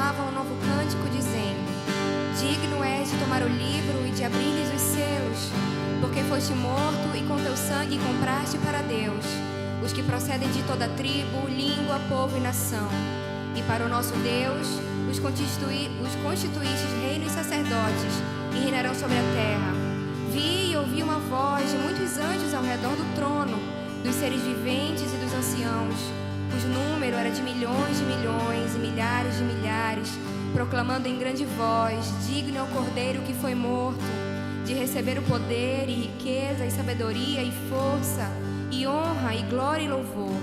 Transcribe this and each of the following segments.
entoavam um novo cântico, dizendo: Digno és de tomar o livro e de abrir-lhes os selos, porque foste morto e com teu sangue compraste para Deus os que procedem de toda tribo, língua, povo e nação. E para o nosso Deus os constituístes reino e sacerdotes, e reinarão sobre a terra. Vi e ouvi uma voz de muitos anjos ao redor do trono, dos seres viventes e dos anciãos, cujo número era de milhões e milhares de milhares, proclamando em grande voz: Digno é o Cordeiro que foi morto, de receber o poder e riqueza e sabedoria e força e honra e glória e louvor.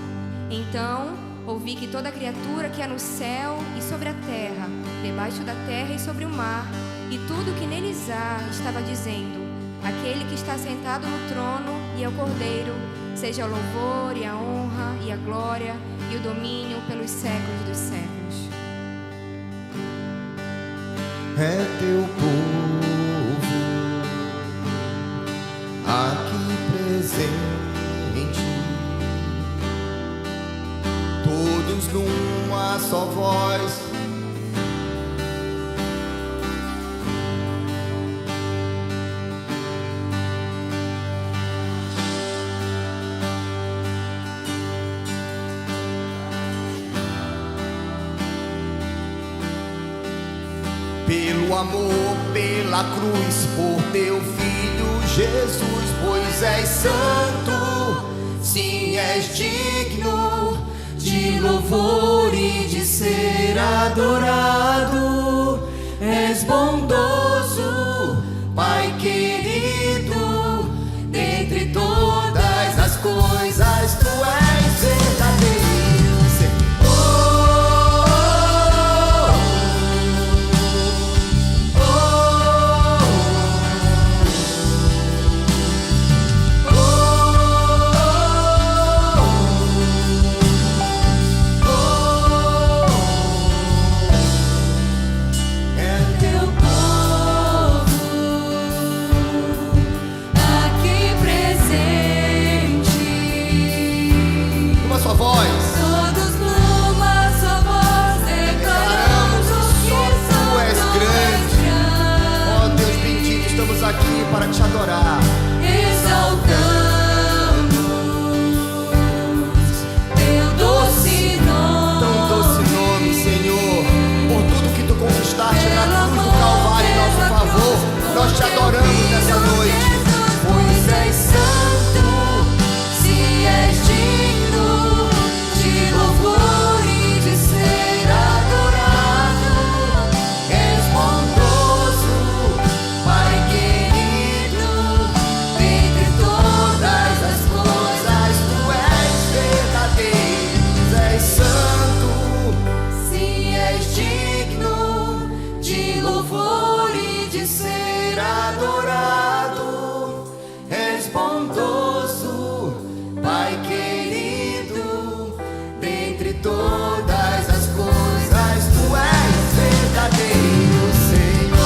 Então ouvi que toda criatura que há no céu e sobre a terra, debaixo da terra e sobre o mar, e tudo que neles há, estava dizendo: Aquele que está sentado no trono e ao Cordeiro, seja o louvor e a honra e a glória e o domínio pelos séculos dos séculos. É teu povo aqui presente, todos numa só voz. Pelo amor, pela cruz, por teu Filho Jesus, pois és santo, sim, és digno de louvor e de ser adorado. És bondoso, Pai querido, dentre todas as coisas tu és verdadeiro. Aqui para te adorar, exaltamos teu doce nome, tão doce nome, Senhor, por tudo que tu conquistaste na cruz do Calvário em nosso favor. Nós te adoramos nessa noite, pois és santo, se és digno de louvor e de ser adorado. És bondoso, Pai querido, dentre todas as coisas tu és verdadeiro. És santo, sim, és digno de louvor e de ser adorado. És bondoso, Pai querido, dentre todas as coisas tu és verdadeiro, Senhor.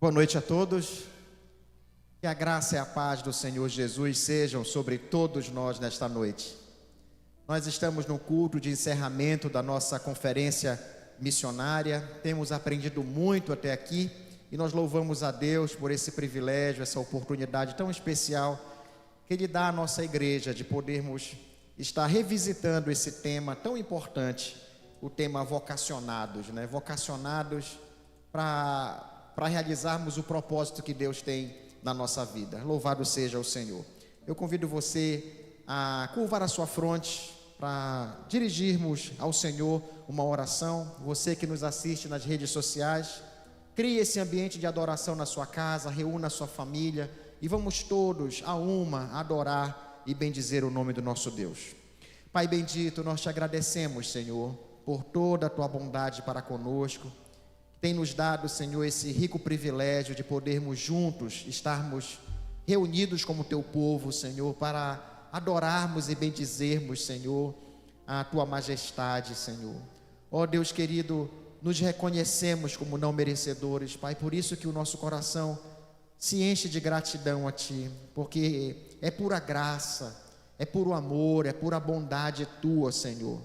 Boa noite a todos. Que a graça e a paz do Senhor Jesus sejam sobre todos nós nesta noite. Nós estamos no culto de encerramento da nossa conferência missionária. Temos aprendido muito até aqui e nós louvamos a Deus por esse privilégio, essa oportunidade tão especial que Ele dá à nossa igreja de podermos estar revisitando esse tema tão importante, o tema vocacionados, né? Vocacionados para realizarmos o propósito que Deus tem na nossa vida. Louvado seja o Senhor. Eu convido você a curvar a sua fronte para dirigirmos ao Senhor uma oração. Você que nos assiste nas redes sociais, crie esse ambiente de adoração na sua casa, reúna a sua família e vamos todos a uma adorar e bendizer o nome do nosso Deus. Pai bendito, nós te agradecemos, Senhor, por toda a tua bondade para conosco. Tem nos dado, Senhor, esse rico privilégio de podermos juntos estarmos reunidos como teu povo, Senhor, para adorarmos e bendizermos, Senhor, a tua majestade, Senhor. Ó Deus querido, nos reconhecemos como não merecedores, Pai, por isso que o nosso coração se enche de gratidão a Ti, porque é pura graça, é puro amor, é pura bondade tua, Senhor.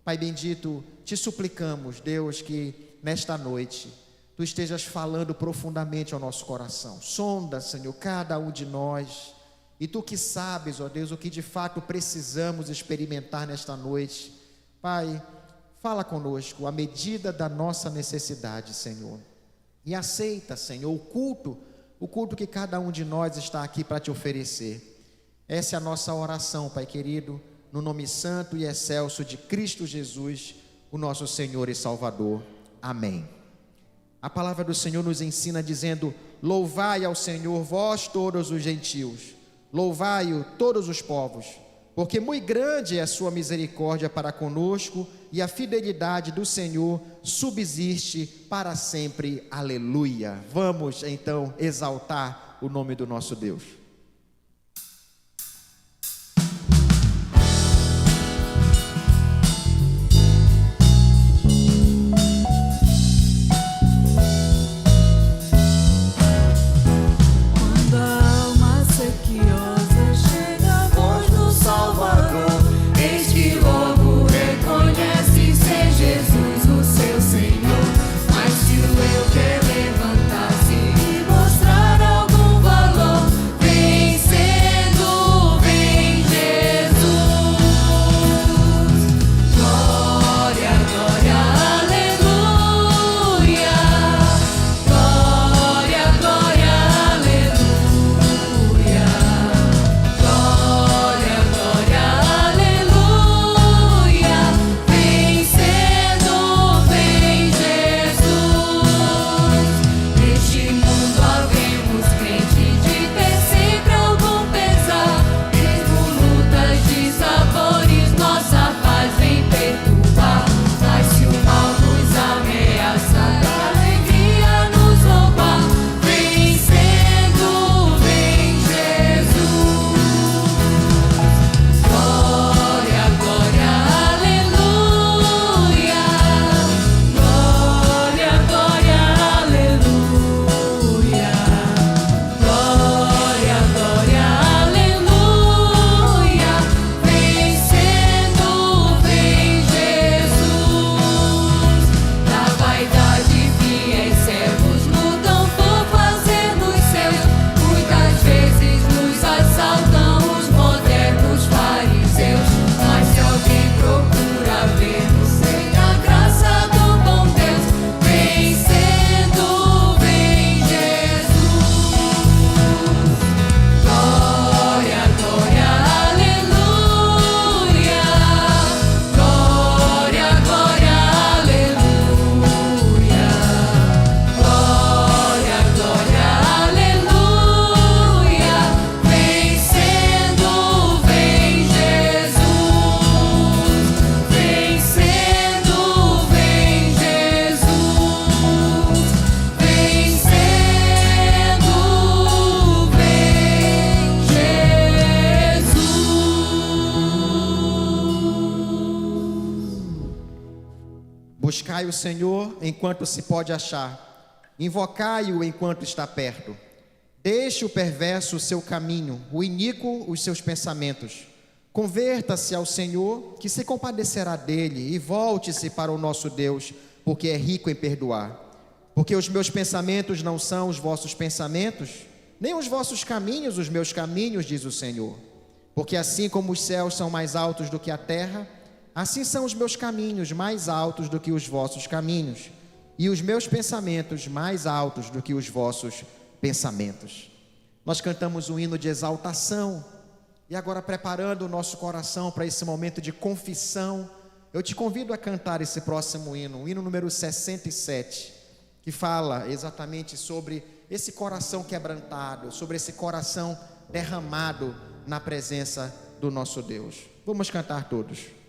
Pai bendito, te suplicamos, Deus, que nesta noite tu estejas falando profundamente ao nosso coração. Sonda, Senhor, cada um de nós, e tu que sabes, ó Deus, o que de fato precisamos experimentar nesta noite. Pai, fala conosco à medida da nossa necessidade, Senhor, e aceita, Senhor, o culto que cada um de nós está aqui para te oferecer. Essa é a nossa oração, Pai querido, no nome santo e excelso de Cristo Jesus, o nosso Senhor e Salvador. Amém. A palavra do Senhor nos ensina dizendo: louvai ao Senhor vós todos os gentios, louvai-o todos os povos, porque muito grande é a sua misericórdia para conosco, e a fidelidade do Senhor subsiste para sempre. Aleluia. Vamos então exaltar o nome do nosso Deus. Buscai o Senhor enquanto se pode achar, invocai-o enquanto está perto. Deixe o perverso o seu caminho, o iníquo os seus pensamentos. Converta-se ao Senhor, que se compadecerá dele, e volte-se para o nosso Deus, porque é rico em perdoar. Porque os meus pensamentos não são os vossos pensamentos, nem os vossos caminhos os meus caminhos, diz o Senhor. Porque assim como os céus são mais altos do que a terra, assim são os meus caminhos mais altos do que os vossos caminhos, e os meus pensamentos mais altos do que os vossos pensamentos. Nós cantamos um hino de exaltação, e agora, preparando o nosso coração para esse momento de confissão, eu te convido a cantar esse próximo hino, o hino número 67, que fala exatamente sobre esse coração quebrantado, sobre esse coração derramado na presença do nosso Deus. Vamos cantar todos.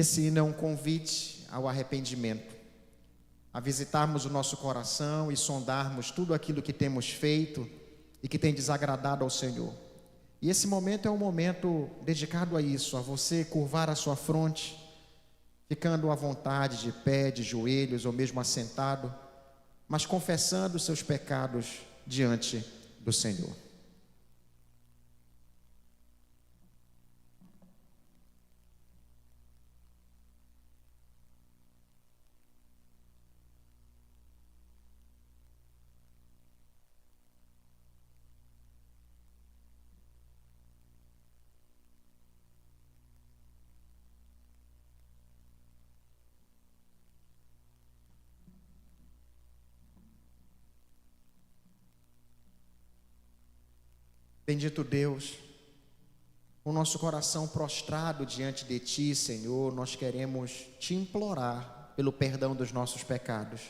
Esse hino é um convite ao arrependimento, a visitarmos o nosso coração e sondarmos tudo aquilo que temos feito e que tem desagradado ao Senhor. E esse momento é um momento dedicado a isso, a você curvar a sua fronte, ficando à vontade de pé, de joelhos ou mesmo assentado, mas confessando os seus pecados diante do Senhor. Bendito Deus, o nosso coração prostrado diante de Ti, Senhor, nós queremos Te implorar pelo perdão dos nossos pecados.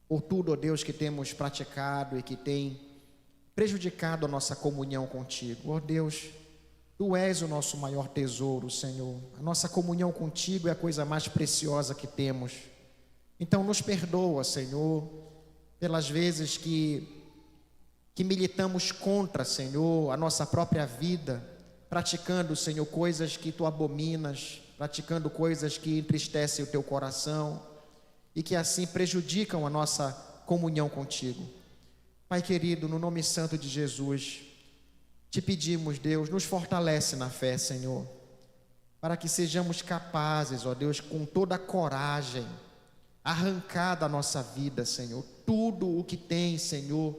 Por tudo, ó Deus, que temos praticado e que tem prejudicado a nossa comunhão contigo. Ó Deus, Tu és o nosso maior tesouro, Senhor. A nossa comunhão contigo é a coisa mais preciosa que temos. Então nos perdoa, Senhor, pelas vezes que militamos contra, Senhor, a nossa própria vida, praticando, Senhor, coisas que Tu abominas, praticando coisas que entristecem o Teu coração e que assim prejudicam a nossa comunhão contigo. Pai querido, no nome santo de Jesus, Te pedimos, Deus, nos fortalece na fé, Senhor. para que sejamos capazes, ó Deus, com toda a coragem, arrancar da nossa vida, Senhor, tudo o que tem, Senhor,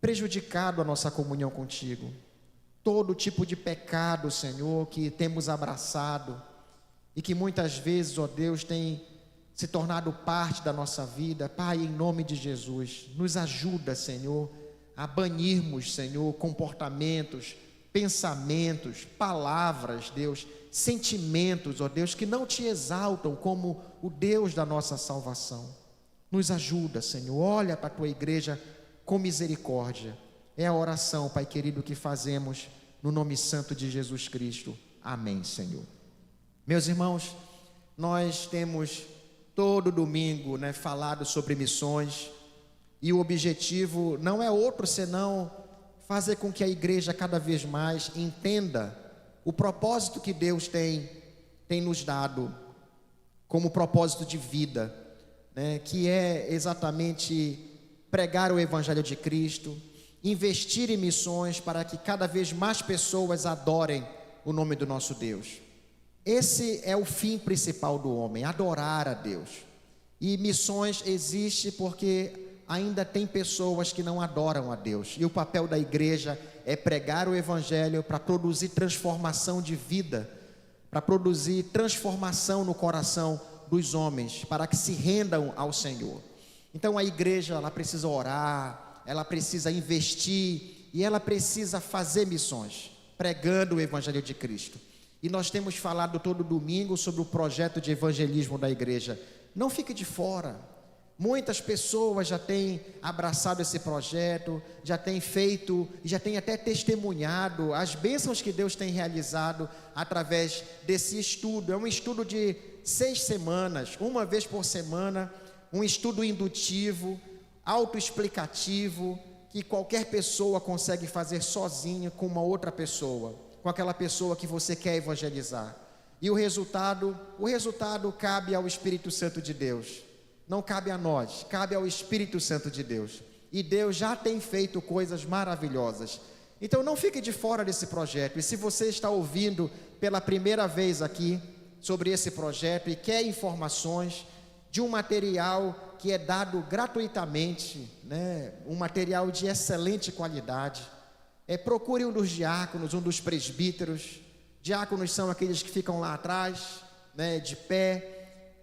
prejudicado a nossa comunhão contigo. Todo tipo de pecado, Senhor, que temos abraçado e que muitas vezes, ó Deus, tem se tornado parte da nossa vida. Pai, em nome de Jesus, nos ajuda, Senhor, a banirmos, Senhor, comportamentos, pensamentos, palavras, Deus, sentimentos, ó Deus, que não te exaltam como o Deus da nossa salvação. Nos ajuda, Senhor, olha para a tua igreja com misericórdia. É a oração, Pai querido, que fazemos no nome santo de Jesus Cristo. Amém, Senhor. Meus irmãos, nós temos todo domingo, falado sobre missões, e o objetivo não é outro senão fazer com que a igreja cada vez mais entenda o propósito que Deus tem nos dado como propósito de vida, que é exatamente pregar o Evangelho de Cristo, investir em missões para que cada vez mais pessoas adorem o nome do nosso Deus. Esse é o fim principal do homem, adorar a Deus. E missões existe porque ainda tem pessoas que não adoram a Deus. E o papel da igreja é pregar o Evangelho para produzir transformação de vida, para produzir transformação no coração dos homens, para que se rendam ao Senhor. Então a igreja, ela precisa orar, ela precisa investir e ela precisa fazer missões, pregando o Evangelho de Cristo. E nós temos falado todo domingo sobre o projeto de evangelismo da igreja. Não fique de fora. Muitas pessoas já têm abraçado esse projeto, já têm feito, já têm até testemunhado as bênçãos que Deus tem realizado através desse estudo. É um estudo de 6 semanas, uma vez por semana, um estudo indutivo, autoexplicativo, que qualquer pessoa consegue fazer sozinha com uma outra pessoa, com aquela pessoa que você quer evangelizar. E o resultado cabe ao Espírito Santo de Deus. Não cabe a nós, cabe ao Espírito Santo de Deus. E Deus já tem feito coisas maravilhosas. Então não fique de fora desse projeto. E se você está ouvindo pela primeira vez aqui sobre esse projeto e quer informações de um material que é dado gratuitamente, um material de excelente qualidade, procure um dos diáconos, um dos presbíteros. Diáconos são aqueles que ficam lá atrás, de pé.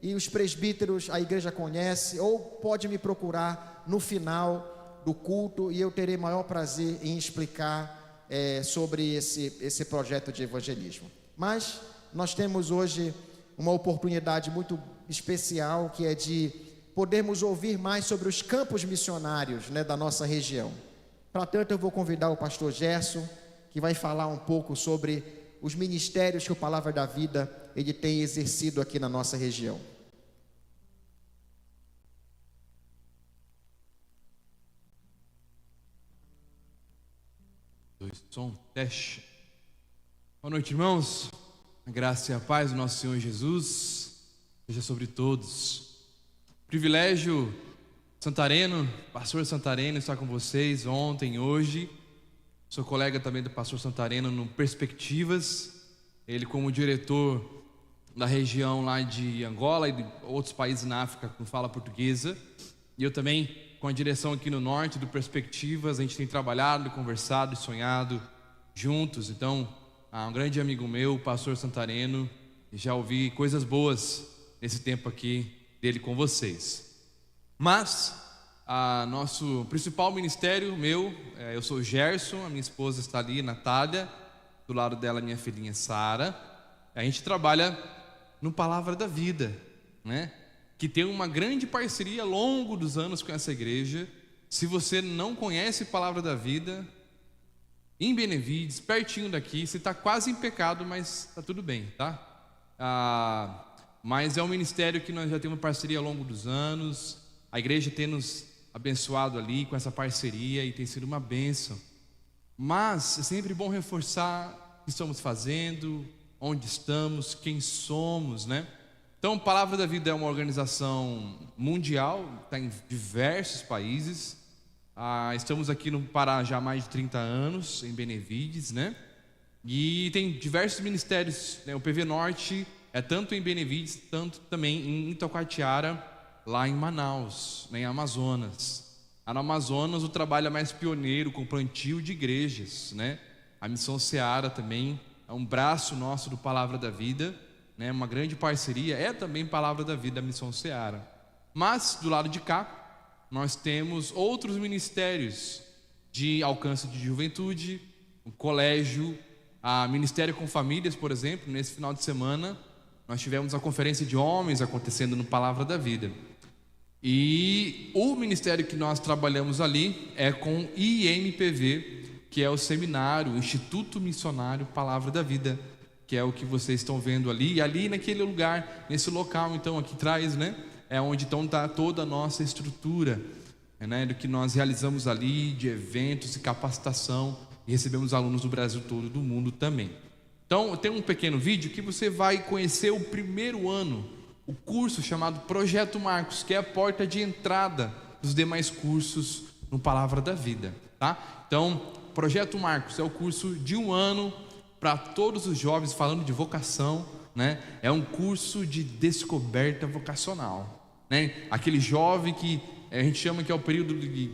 E os presbíteros a igreja conhece, ou pode me procurar no final do culto e eu terei maior prazer em explicar sobre esse projeto de evangelismo. Mas nós temos hoje uma oportunidade muito especial, que é de podermos ouvir mais sobre os campos missionários da nossa região. Para tanto, eu vou convidar o pastor Gerson, que vai falar um pouco sobre os ministérios que o Palavra da Vida ele tem exercido aqui na nossa região. Som, teste. Boa noite, irmãos. A graça e a paz do nosso Senhor Jesus seja sobre todos. Privilégio santareno, pastor santareno, estar com vocês ontem, hoje. Sou colega também do pastor santareno no Perspectivas. Ele como diretor da região lá de Angola e de outros países na África com fala portuguesa. E eu também com a direção aqui no norte do Perspectivas. A gente tem trabalhado, conversado e sonhado juntos. Então, um grande amigo meu, o pastor santareno, já ouvi coisas boas nesse tempo aqui dele com vocês. Mas nosso principal ministério eu sou Gerson, a minha esposa está ali, Natália, do lado dela minha filhinha Sara. A gente trabalha no Palavra da Vida, que tem uma grande parceria ao longo dos anos com essa igreja. Se você não conhece Palavra da Vida, em Benevides, pertinho daqui, você está quase em pecado, mas está tudo bem, tá? Mas é um ministério que nós já temos parceria ao longo dos anos. A igreja tem nos abençoado ali com essa parceria e tem sido uma bênção. Mas é sempre bom reforçar o que estamos fazendo, onde estamos, quem somos, Então, Palavra da Vida é uma organização mundial, está em diversos países. Estamos aqui no Pará já há mais de 30 anos, em Benevides, E tem diversos ministérios, né? O PV Norte é tanto em Benevides, tanto também em Itocoatiara, lá em Manaus, né, em Amazonas. No Amazonas o trabalho é mais pioneiro, com plantio de igrejas, né? A Missão Seara também é um braço nosso do Palavra da Vida, né? Uma grande parceria, é também Palavra da Vida, a Missão Seara. Mas do lado de cá, nós temos outros ministérios de alcance de juventude, o colégio, a Ministério com Famílias, por exemplo. Nesse final de semana nós tivemos a conferência de homens acontecendo no Palavra da Vida. E o ministério que nós trabalhamos ali é com IMPV, que é o seminário, o Instituto Missionário Palavra da Vida, que é o que vocês estão vendo ali. E ali naquele lugar, nesse local, então, aqui atrás, né, é onde então está toda a nossa estrutura, né, do que nós realizamos ali, de eventos e capacitação, e recebemos alunos do Brasil todo, do mundo também. Então, tem um pequeno vídeo que você vai conhecer o primeiro ano, o curso chamado Projeto Marcos, que é a porta de entrada dos demais cursos no Palavra da Vida, tá? Então, Projeto Marcos é o curso de um ano para todos os jovens, falando de vocação, né? É um curso de descoberta vocacional, né? Aquele jovem que a gente chama que é o período de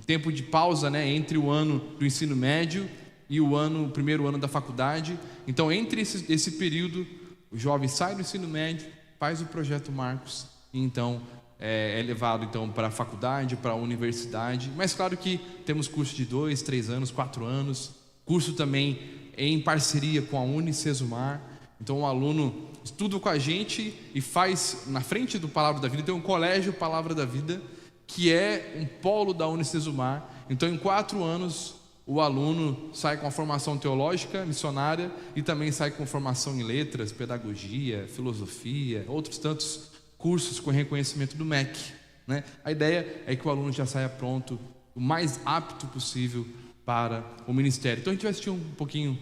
tempo de pausa, né? Entre o ano do ensino médio e o primeiro ano da faculdade. Então, entre esse período, o jovem sai do ensino médio, faz o Projeto Marcos e então é levado então para a faculdade, para a universidade. Mas claro que temos curso de 2, 3 anos, 4 anos, curso também em parceria com a Unicesumar. Então o aluno estuda com a gente e faz na frente do Palavra da Vida. Tem um colégio Palavra da Vida, que é um polo da Unicesumar. Então em 4 anos o aluno sai com a formação teológica, missionária, e também sai com formação em letras, pedagogia, filosofia, outros tantos cursos com reconhecimento do MEC, né? A ideia é que o aluno já saia pronto, o mais apto possível para o ministério. Então a gente vai assistir um pouquinho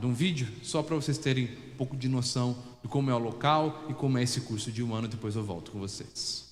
de um vídeo, só para vocês terem um pouco de noção de como é o local e como é esse curso de um ano. Depois eu volto com vocês.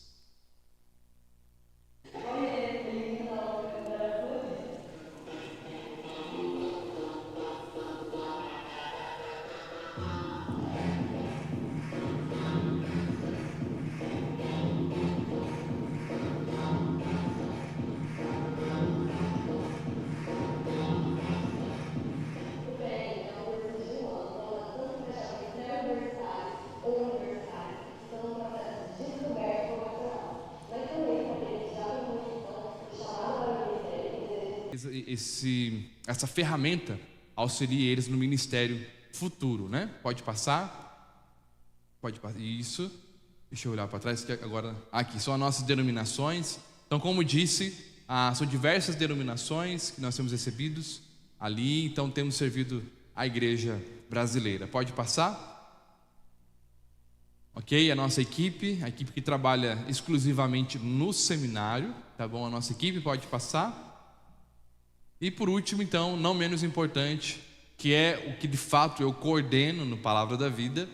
Essa ferramenta auxilia eles no ministério futuro, né? Pode passar? Pode passar. Isso. Deixa eu olhar para trás, que agora aqui são as nossas denominações. Então, como disse, são diversas denominações que nós temos recebidos ali. Então, temos servido a igreja brasileira. Pode passar? Ok, a nossa equipe, a equipe que trabalha exclusivamente no seminário, tá bom? A nossa equipe pode passar. E por último, então, não menos importante, que é o que de fato eu coordeno no Palavra da Vida,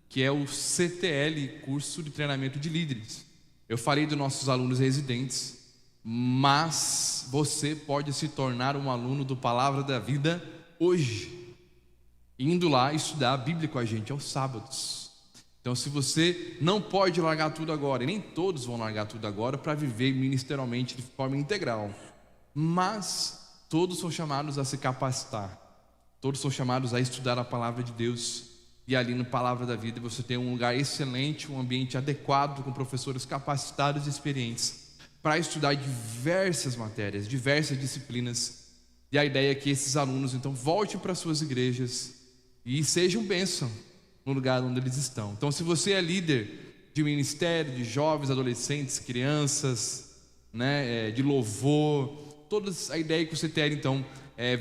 que é o CTL, Curso de Treinamento de Líderes. Eu falei dos nossos alunos residentes, mas você pode se tornar um aluno do Palavra da Vida hoje, indo lá estudar a Bíblia com a gente aos sábados. Então, se você não pode largar tudo agora, e nem todos vão largar tudo agora para viver ministerialmente de forma integral, mas todos são chamados a se capacitar, todos são chamados a estudar a Palavra de Deus. E ali no Palavra da Vida você tem um lugar excelente, um ambiente adequado, com professores capacitados e experientes para estudar diversas matérias, diversas disciplinas. E a ideia é que esses alunos então voltem para suas igrejas e sejam bênção no lugar onde eles estão. Então, se você é líder de ministério, de jovens, adolescentes, crianças, né, de louvor, toda a ideia que você tem, então,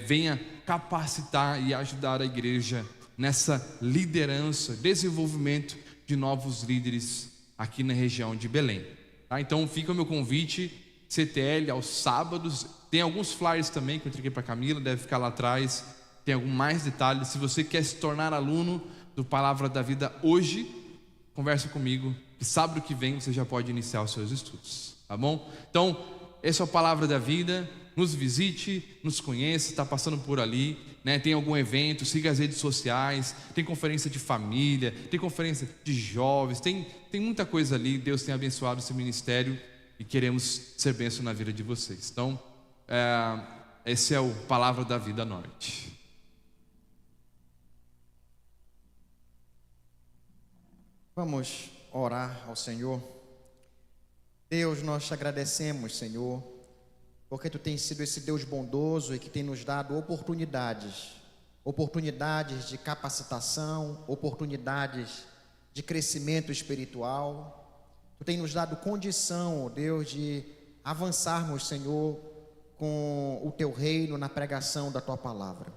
venha capacitar e ajudar a igreja nessa liderança, desenvolvimento de novos líderes aqui na região de Belém, tá? Então fica o meu convite, CTL aos sábados. Tem alguns flyers também que eu entreguei para a Camila, deve ficar lá atrás, tem algum mais detalhes. Se você quer se tornar aluno do Palavra da Vida hoje, conversa comigo, que sábado que vem você já pode iniciar os seus estudos, tá bom? Então, essa é a Palavra da Vida. Nos visite, nos conheça, está passando por ali, né, tem algum evento, siga as redes sociais, tem conferência de família, tem conferência de jovens, tem muita coisa ali. Deus tem abençoado esse ministério e queremos ser bênção na vida de vocês. Então, esse é o Palavra da Vida Norte. Vamos orar ao Senhor. Deus, nós te agradecemos, Senhor, porque Tu tens sido esse Deus bondoso e que tem nos dado oportunidades de capacitação, oportunidades de crescimento espiritual. Tu tens nos dado condição, ó Deus, de avançarmos, Senhor, com o Teu reino na pregação da Tua palavra.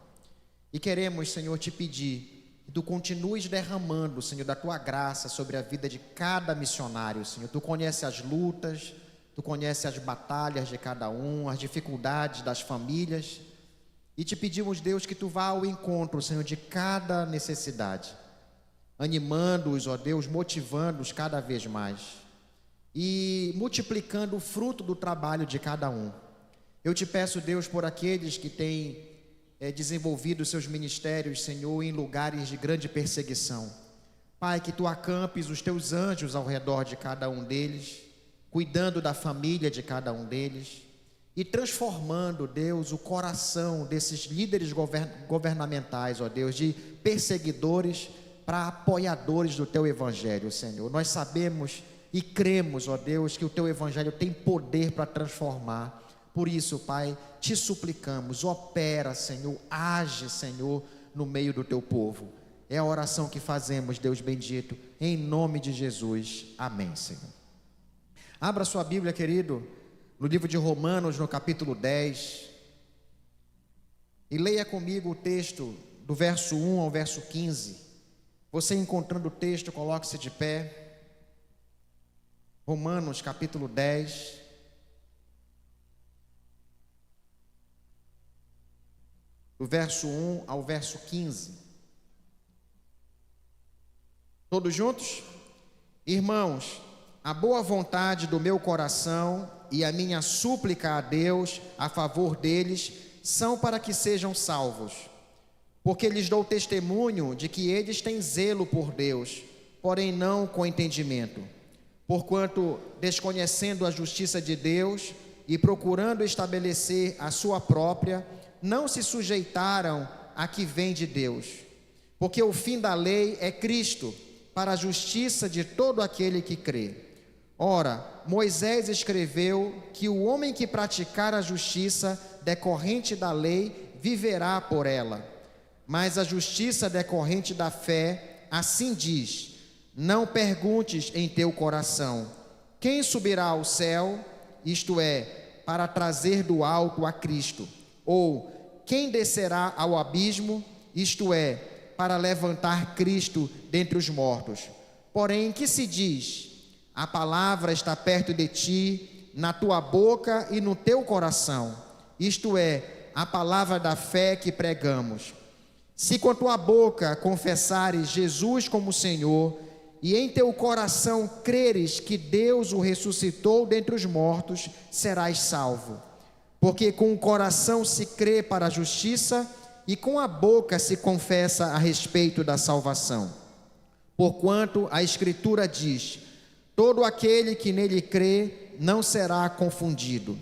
E queremos, Senhor, te pedir que Tu continues derramando, Senhor, da Tua graça sobre a vida de cada missionário, Senhor. Tu conhece as lutas, Tu conhece as batalhas de cada um, as dificuldades das famílias. E te pedimos, Deus, que Tu vá ao encontro, Senhor, de cada necessidade, animando-os, ó Deus, motivando-os cada vez mais e multiplicando o fruto do trabalho de cada um. Eu te peço, Deus, por aqueles que têm desenvolvido seus ministérios, Senhor, em lugares de grande perseguição. Pai, que Tu acampes os Teus anjos ao redor de cada um deles, cuidando da família de cada um deles e transformando, Deus, o coração desses líderes governamentais, ó Deus, de perseguidores para apoiadores do Teu Evangelho, Senhor. Nós sabemos e cremos, ó Deus, que o Teu Evangelho tem poder para transformar. Por isso, Pai, te suplicamos, opera, Senhor, age, Senhor, no meio do Teu povo. É a oração que fazemos, Deus bendito, em nome de Jesus. Amém, Senhor. Abra sua Bíblia, querido, no livro de Romanos, no capítulo 10, e leia comigo o texto do verso 1 ao verso 15. Você encontrando o texto, coloque-se de pé. Romanos, capítulo 10, do verso 1 ao verso 15. Todos juntos? Irmãos, a boa vontade do meu coração e a minha súplica a Deus a favor deles são para que sejam salvos, porque lhes dou testemunho de que eles têm zelo por Deus, porém não com entendimento. Porquanto, desconhecendo a justiça de Deus e procurando estabelecer a sua própria, não se sujeitaram a que vem de Deus. Porque o fim da lei é Cristo, para a justiça de todo aquele que crê. Ora, Moisés escreveu que o homem que praticar a justiça decorrente da lei viverá por ela. Mas a justiça decorrente da fé, assim diz: não perguntes em teu coração: quem subirá ao céu, isto é, para trazer do alto a Cristo? Ou quem descerá ao abismo, isto é, para levantar Cristo dentre os mortos? Porém, que se diz: a palavra está perto de ti, na tua boca e no teu coração, isto é, a palavra da fé que pregamos. Se com a tua boca confessares Jesus como Senhor, e em teu coração creres que Deus o ressuscitou dentre os mortos, serás salvo. Porque com o coração se crê para a justiça, e com a boca se confessa a respeito da salvação. Porquanto a Escritura diz: todo aquele que nele crê não será confundido.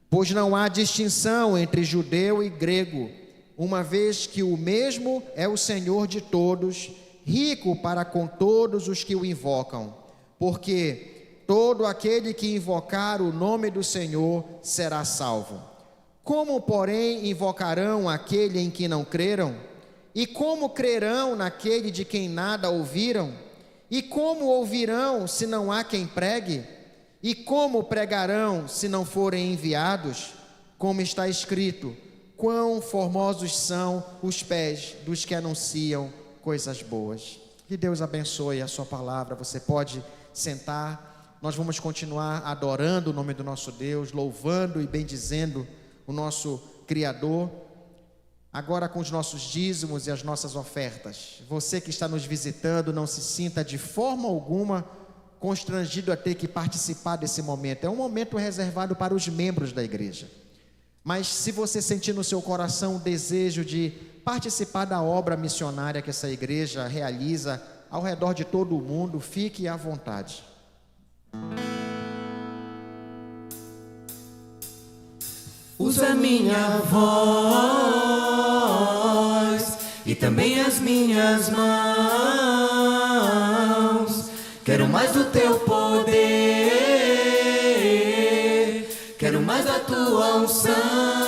Pois não há distinção entre judeu e grego, uma vez que o mesmo é o Senhor de todos, rico para com todos os que o invocam. Porque todo aquele que invocar o nome do Senhor será salvo. Como, porém, invocarão aquele em que não creram? E como crerão naquele de quem nada ouviram? E como ouvirão se não há quem pregue? E como pregarão se não forem enviados? Como está escrito: quão formosos são os pés dos que anunciam coisas boas. Que Deus abençoe a sua palavra. Você pode sentar. Nós vamos continuar adorando o nome do nosso Deus, louvando e bendizendo o nosso Criador. Agora com os nossos dízimos e as nossas ofertas. Você que está nos visitando, não se sinta de forma alguma constrangido a ter que participar desse momento. É um momento reservado para os membros da igreja. Mas se você sentir no seu coração o desejo de participar da obra missionária que essa igreja realiza ao redor de todo o mundo, fique à vontade. Usa minha voz e também as minhas mãos. Quero mais do teu poder, quero mais da tua unção.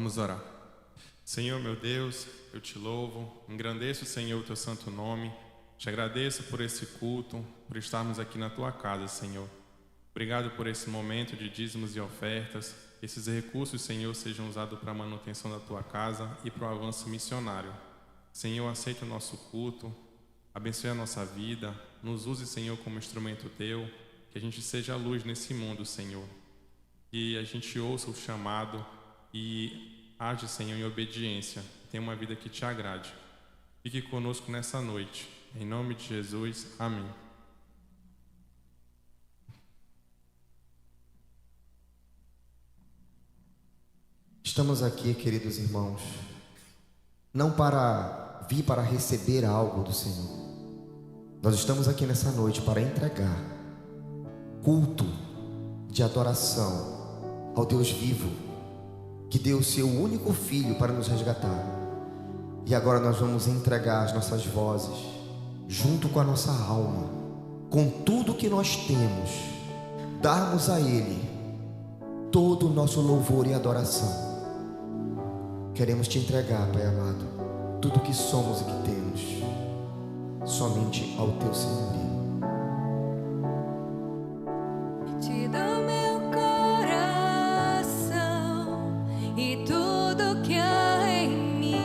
Vamos orar. Senhor, meu Deus, eu te louvo, engrandeço, Senhor, o teu santo nome. Te agradeço por esse culto, por estarmos aqui na tua casa, Senhor. Obrigado por esse momento de dízimos e ofertas. Que esses recursos, Senhor, sejam usados para a manutenção da tua casa e para o avanço missionário. Senhor, aceita o nosso culto, abençoe a nossa vida, nos use, Senhor, como instrumento teu, que a gente seja a luz nesse mundo, Senhor. Que a gente ouça o chamado e age, Senhor, em obediência. Tenha uma vida que te agrade. Fique conosco nessa noite. Em nome de Jesus, amém. Estamos aqui, queridos irmãos, não para vir para receber algo do Senhor. Nós estamos aqui nessa noite para entregar culto de adoração ao Deus vivo, que deu o seu único filho para nos resgatar. E agora nós vamos entregar as nossas vozes, junto com a nossa alma, com tudo que nós temos, darmos a Ele todo o nosso louvor e adoração. Queremos te entregar, Pai amado, tudo que somos e que temos, somente ao teu senhorio. Te dou meu coração e tudo que há em mim.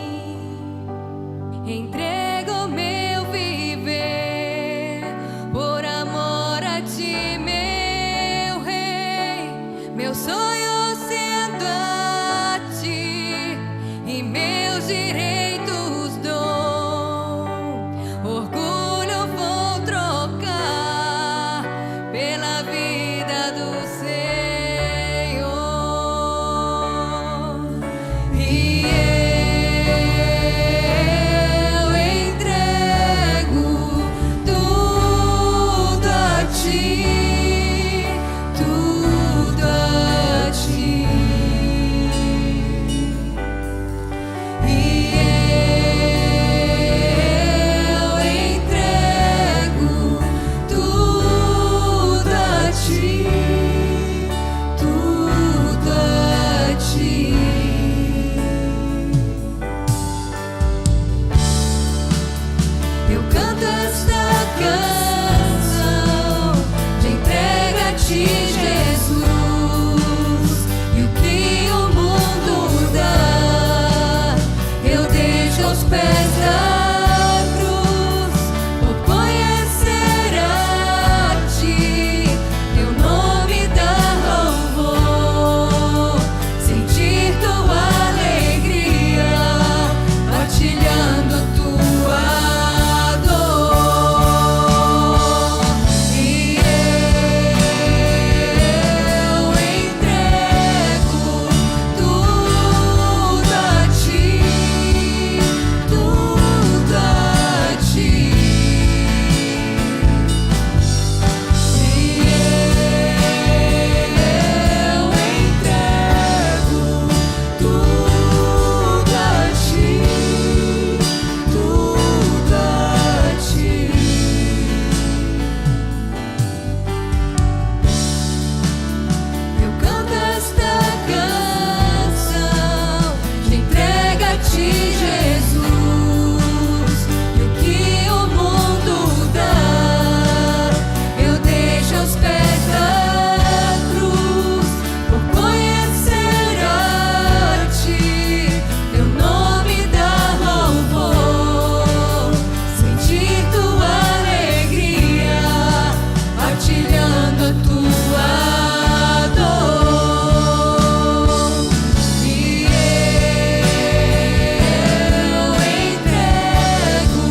Entrego meu viver por amor a ti, meu Rei. Meu sonho sendo a ti e meus direitos dou. Orgulho vou trocar pela vida do Senhor. E eu entrego tudo a ti, tudo a ti. E eu entrego tudo a ti, tudo a ti. Eu canto esta canção de entrega a ti, Jesus, e o que o mundo dá eu deixo aos pés da cruz, por conhecer a ti, teu nome dar louvor, sentir tua alegria, partilhando a tua dor. E eu entrego tudo a ti, tudo a ti. E eu entrego tudo a ti, tudo a ti. Eu canto esta canção de entrega a ti, Jesus, e o que o mundo dá eu deixo aos pés da cruz, por conhecer a ti, teu nome dar louvor, sentir tua alegria, partilhando a tua dor. E eu entrego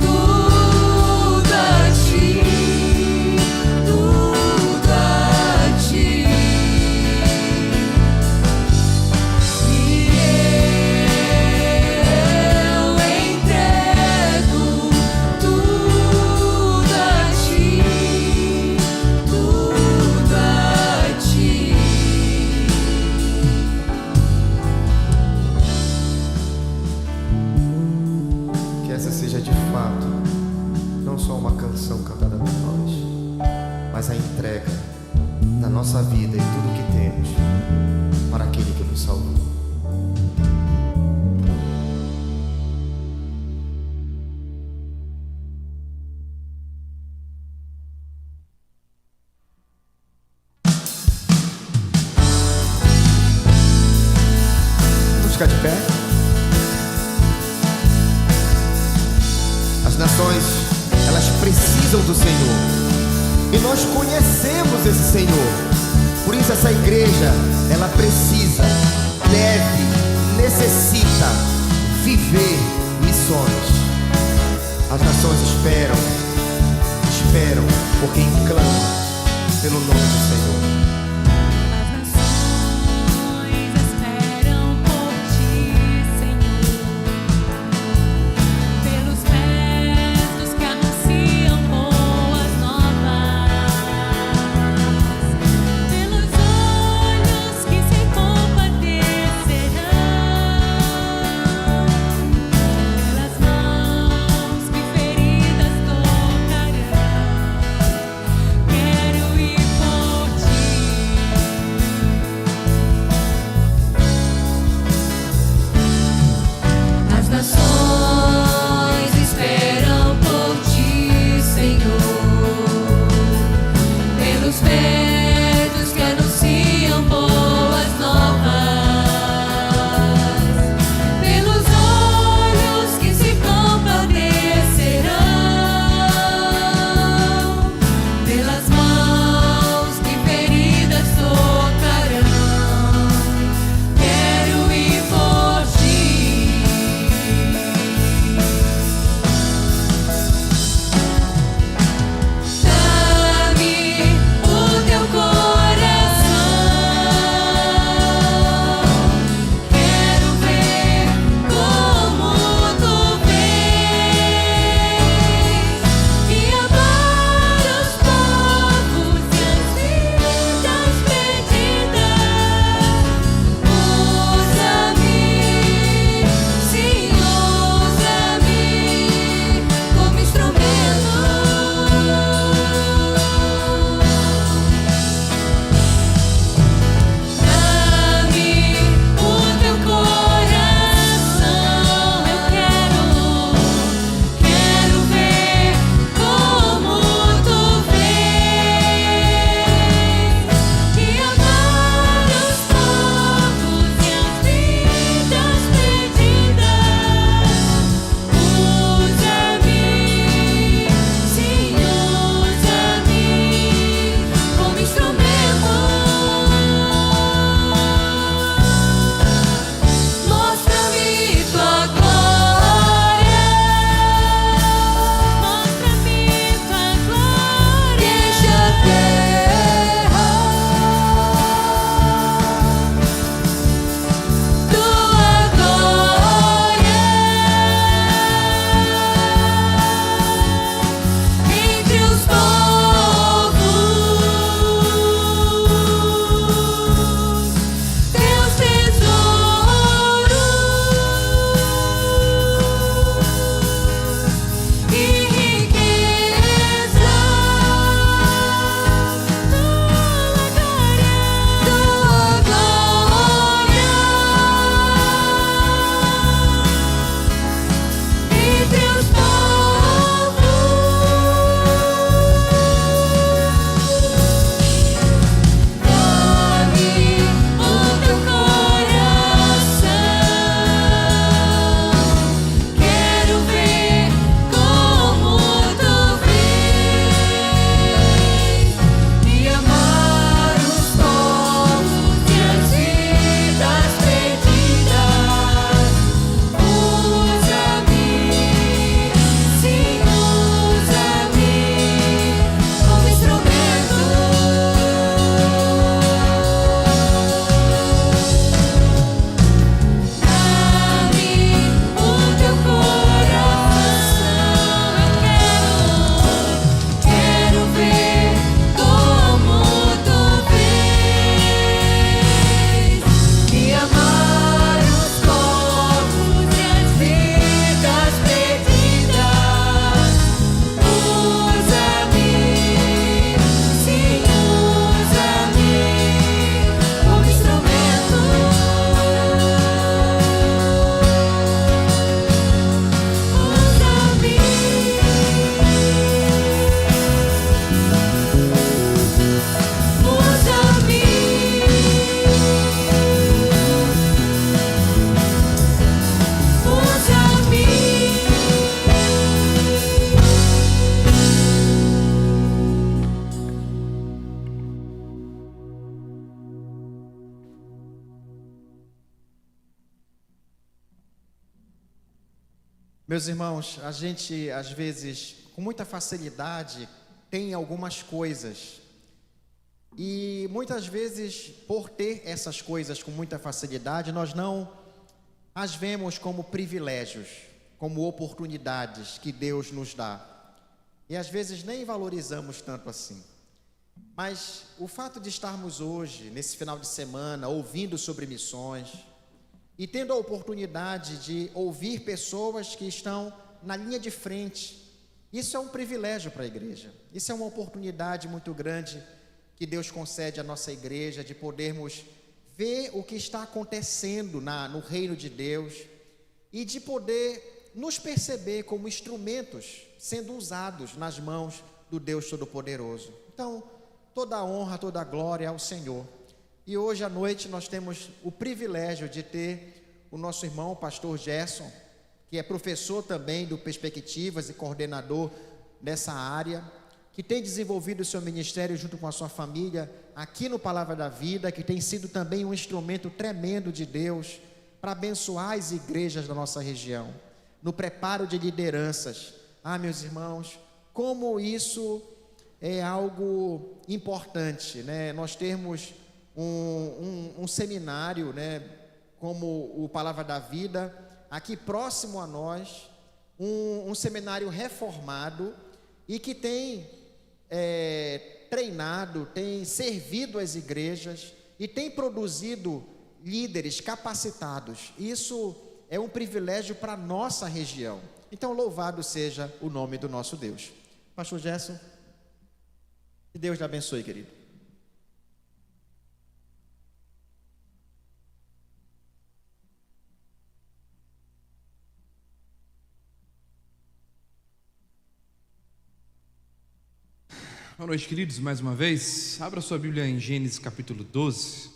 tudo a ti, tudo a ti. E eu entrego tudo a ti, tudo a ti. Que essa seja de fato não só uma canção cantada por nós, mas a entrega da nossa vida e tudo que temos para aquele que nos salvou. Vamos ficar de pé? As nações, elas precisam do Senhor, e nós conhecemos esse Senhor. Por isso essa igreja, ela precisa, deve, necessita viver missões. As nações esperam por quem clama pelo nome do Senhor. As nações esperam Meus irmãos, a gente às vezes, com muita facilidade, tem algumas coisas. E muitas vezes, por ter essas coisas com muita facilidade, nós não as vemos como privilégios, como oportunidades que Deus nos dá. E às vezes nem valorizamos tanto assim. Mas o fato de estarmos hoje, nesse final de semana, ouvindo sobre missões e tendo a oportunidade de ouvir pessoas que estão na linha de frente, isso é um privilégio para a igreja. Isso é uma oportunidade muito grande que Deus concede à nossa igreja, de podermos ver o que está acontecendo no reino de Deus e de poder nos perceber como instrumentos sendo usados nas mãos do Deus Todo-Poderoso. Então, toda a honra, toda a glória ao Senhor. E hoje à noite nós temos o privilégio de ter o nosso irmão, o pastor Gerson, que é professor também do Perspectivas e coordenador dessa área, que tem desenvolvido o seu ministério junto com a sua família aqui no Palavra da Vida, que tem sido também um instrumento tremendo de Deus para abençoar as igrejas da nossa região, no preparo de lideranças. Meus irmãos, como isso é algo importante, né? Nós termos um seminário, né, como o Palavra da Vida, aqui próximo a nós, um seminário reformado e que tem treinado, tem servido as igrejas e tem produzido líderes capacitados. Isso é um privilégio para a nossa região. Então, louvado seja o nome do nosso Deus. Pastor Gerson, que Deus lhe abençoe, querido. Boa noite, queridos, mais uma vez. Abra sua Bíblia em Gênesis capítulo 12.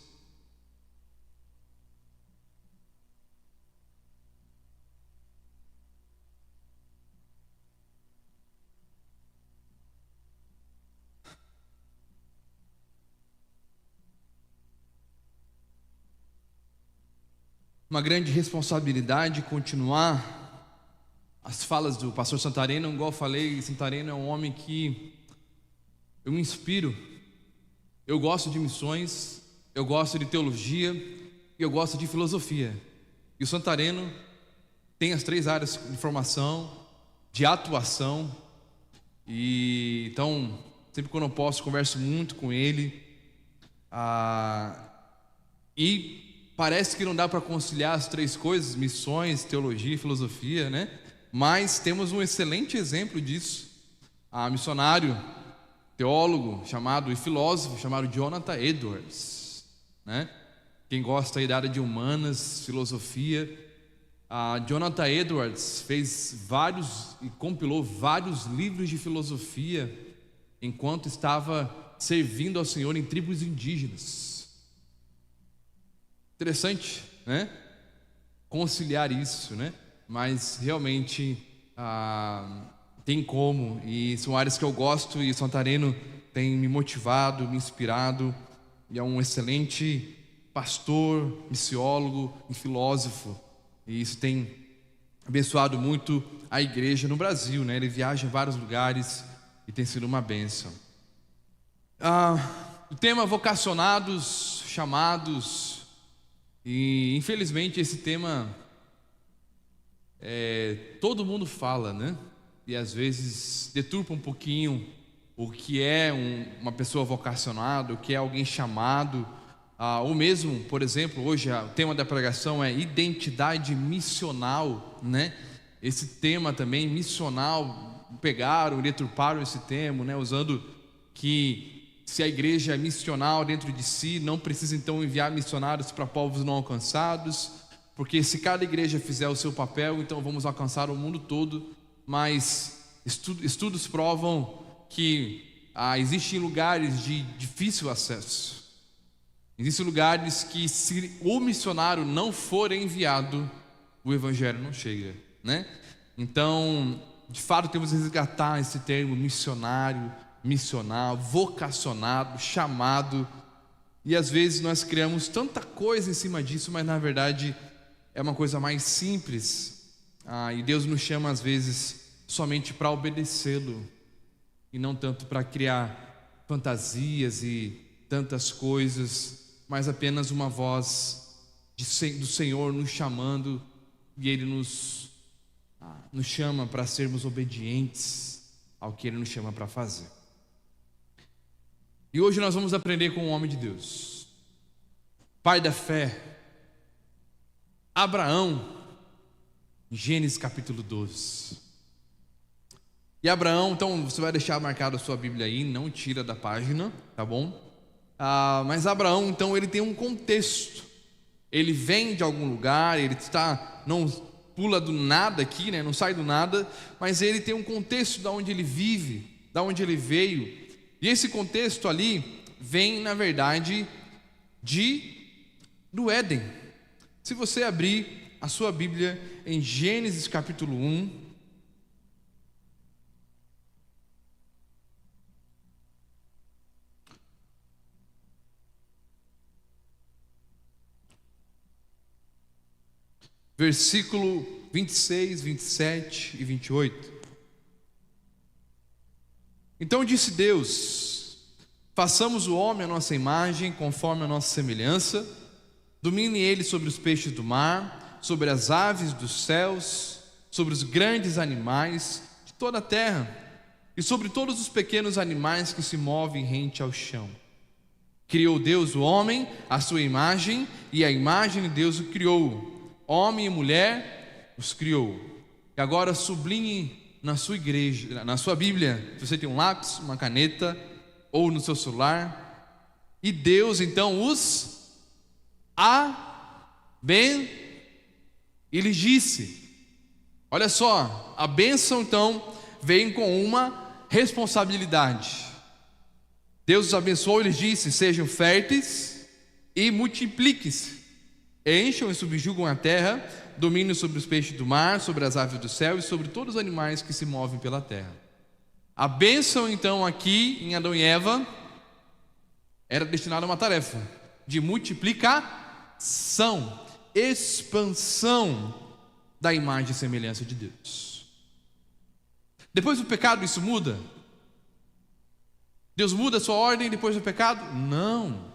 Uma grande responsabilidade continuar as falas do pastor Santareno. Igual eu falei, Santareno é um homem que eu me inspiro. Eu gosto de missões, eu gosto de teologia e eu gosto de filosofia. E o Santareno tem as 3 áreas de formação, de atuação. E então, sempre quando eu posso, converso muito com ele. E parece que não dá para conciliar as 3 coisas, missões, teologia e filosofia, né? Mas temos um excelente exemplo disso. Missionário, teólogo e filósofo chamado Jonathan Edwards, né? Quem gosta aí da área de humanas, filosofia, Jonathan Edwards fez vários e compilou vários livros de filosofia enquanto estava servindo ao Senhor em tribos indígenas. Interessante, né? Conciliar isso, né? Mas realmente tem como, e são áreas que eu gosto, e o Santareno tem me motivado, me inspirado, e é um excelente pastor, missiólogo e filósofo, e isso tem abençoado muito a igreja no Brasil, né? Ele viaja em vários lugares e tem sido uma bênção. O tema vocacionados, chamados. E infelizmente esse tema todo mundo fala, né? E às vezes deturpa um pouquinho o que é uma pessoa vocacionada, o que é alguém chamado, ou mesmo, por exemplo, hoje o tema da pregação é identidade missional, né? Esse tema também missional, deturparam esse termo, né? Usando que se a igreja é missional dentro de si, não precisa então enviar missionários para povos não alcançados, porque se cada igreja fizer o seu papel, então vamos alcançar o mundo todo. Mas estudos provam que existem lugares de difícil acesso, existem lugares que, se o missionário não for enviado, o evangelho não chega, né? Então, de fato, temos que resgatar esse termo missionário, missional, vocacionado, chamado. E às vezes nós criamos tanta coisa em cima disso, mas na verdade é uma coisa mais simples. E Deus nos chama às vezes somente para obedecê-lo e não tanto para criar fantasias e tantas coisas, mas apenas uma voz do Senhor nos chamando, e Ele nos chama para sermos obedientes ao que Ele nos chama para fazer. E hoje nós vamos aprender com um homem de Deus, pai da fé, Abraão, Gênesis capítulo 12. E Abraão, então você vai deixar marcado a sua Bíblia aí, não tira da página, tá bom? Mas Abraão, então, ele tem um contexto. Ele vem de algum lugar, não pula do nada aqui, né? Não sai do nada, mas ele tem um contexto da onde ele vive, da onde ele veio. E esse contexto ali vem, na verdade, do Éden. Se você abrir a sua Bíblia em Gênesis capítulo 1, versículo 26, 27 e 28. Então disse Deus: façamos o homem à nossa imagem, conforme a nossa semelhança, domine ele sobre os peixes do mar, sobre as aves dos céus, sobre os grandes animais de toda a terra, e sobre todos os pequenos animais que se movem rente ao chão. Criou Deus o homem à sua imagem, e a imagem de Deus o criou. Homem e mulher os criou. E agora sublinhe na sua igreja, na sua Bíblia, se você tem um lápis, uma caneta ou no seu celular. E Deus então os e lhes disse. Olha só, a bênção então vem com uma responsabilidade. Deus os abençoou e lhes disse: sejam férteis e multipliquem-se. Encham e subjugam a terra, dominem sobre os peixes do mar, sobre as aves do céu e sobre todos os animais que se movem pela terra. A bênção então aqui em Adão e Eva era destinada a uma tarefa de multiplicação, expansão da imagem e semelhança de Deus. Depois do pecado isso muda? Deus muda a sua ordem depois do pecado? Não.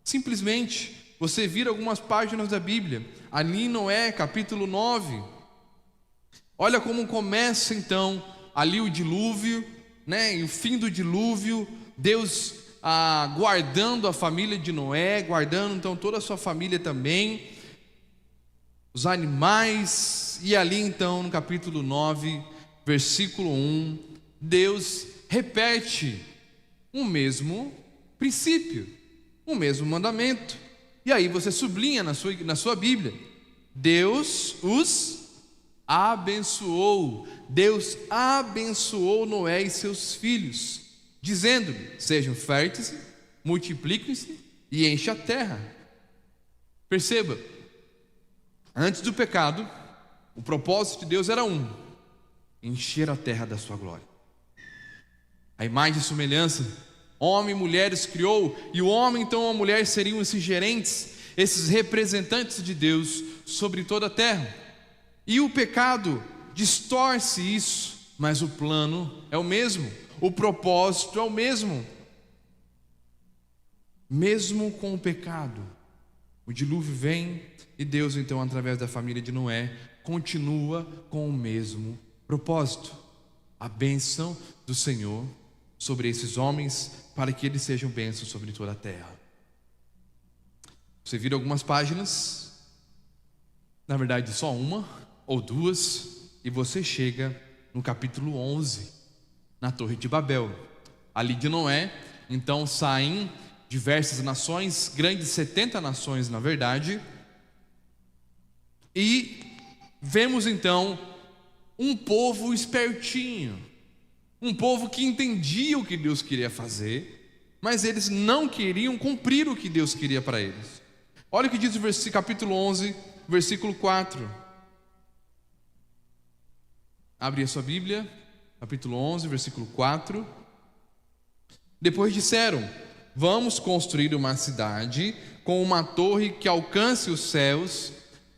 Simplesmente você vira algumas páginas da Bíblia, ali em Noé, capítulo 9. Olha como começa então ali o dilúvio, né? E o fim do dilúvio, Deus guardando a família de Noé, guardando então toda a sua família também, os animais. E ali então no capítulo 9, versículo 1, Deus repete o mesmo princípio, o mesmo mandamento. E aí você sublinha na sua Bíblia: Deus os abençoou. Deus abençoou Noé e seus filhos, dizendo-lhe: sejam férteis, multipliquem-se e enchem a terra. Perceba, antes do pecado, o propósito de Deus era encher a terra da sua glória. A imagem e semelhança, homem e mulher os criou, e o homem então e a mulher seriam esses gerentes, esses representantes de Deus sobre toda a terra. E o pecado distorce isso, mas o plano é o mesmo, o propósito é o mesmo. Mesmo com o pecado, o dilúvio vem e Deus então, através da família de Noé, continua com o mesmo propósito: a bênção do Senhor sobre esses homens, para que eles sejam bênçãos sobre toda a terra. Você vira algumas páginas, na verdade só uma ou duas, e você chega no capítulo 11, na Torre de Babel. Ali de Noé, então saem diversas nações, grandes 70 nações na verdade, e vemos então um povo espertinho, um povo que entendia o que Deus queria fazer, mas eles não queriam cumprir o que Deus queria para eles. Olha o que diz o capítulo 11, versículo 4. Abre a sua Bíblia, capítulo 11, versículo 4. Depois disseram: vamos construir uma cidade com uma torre que alcance os céus,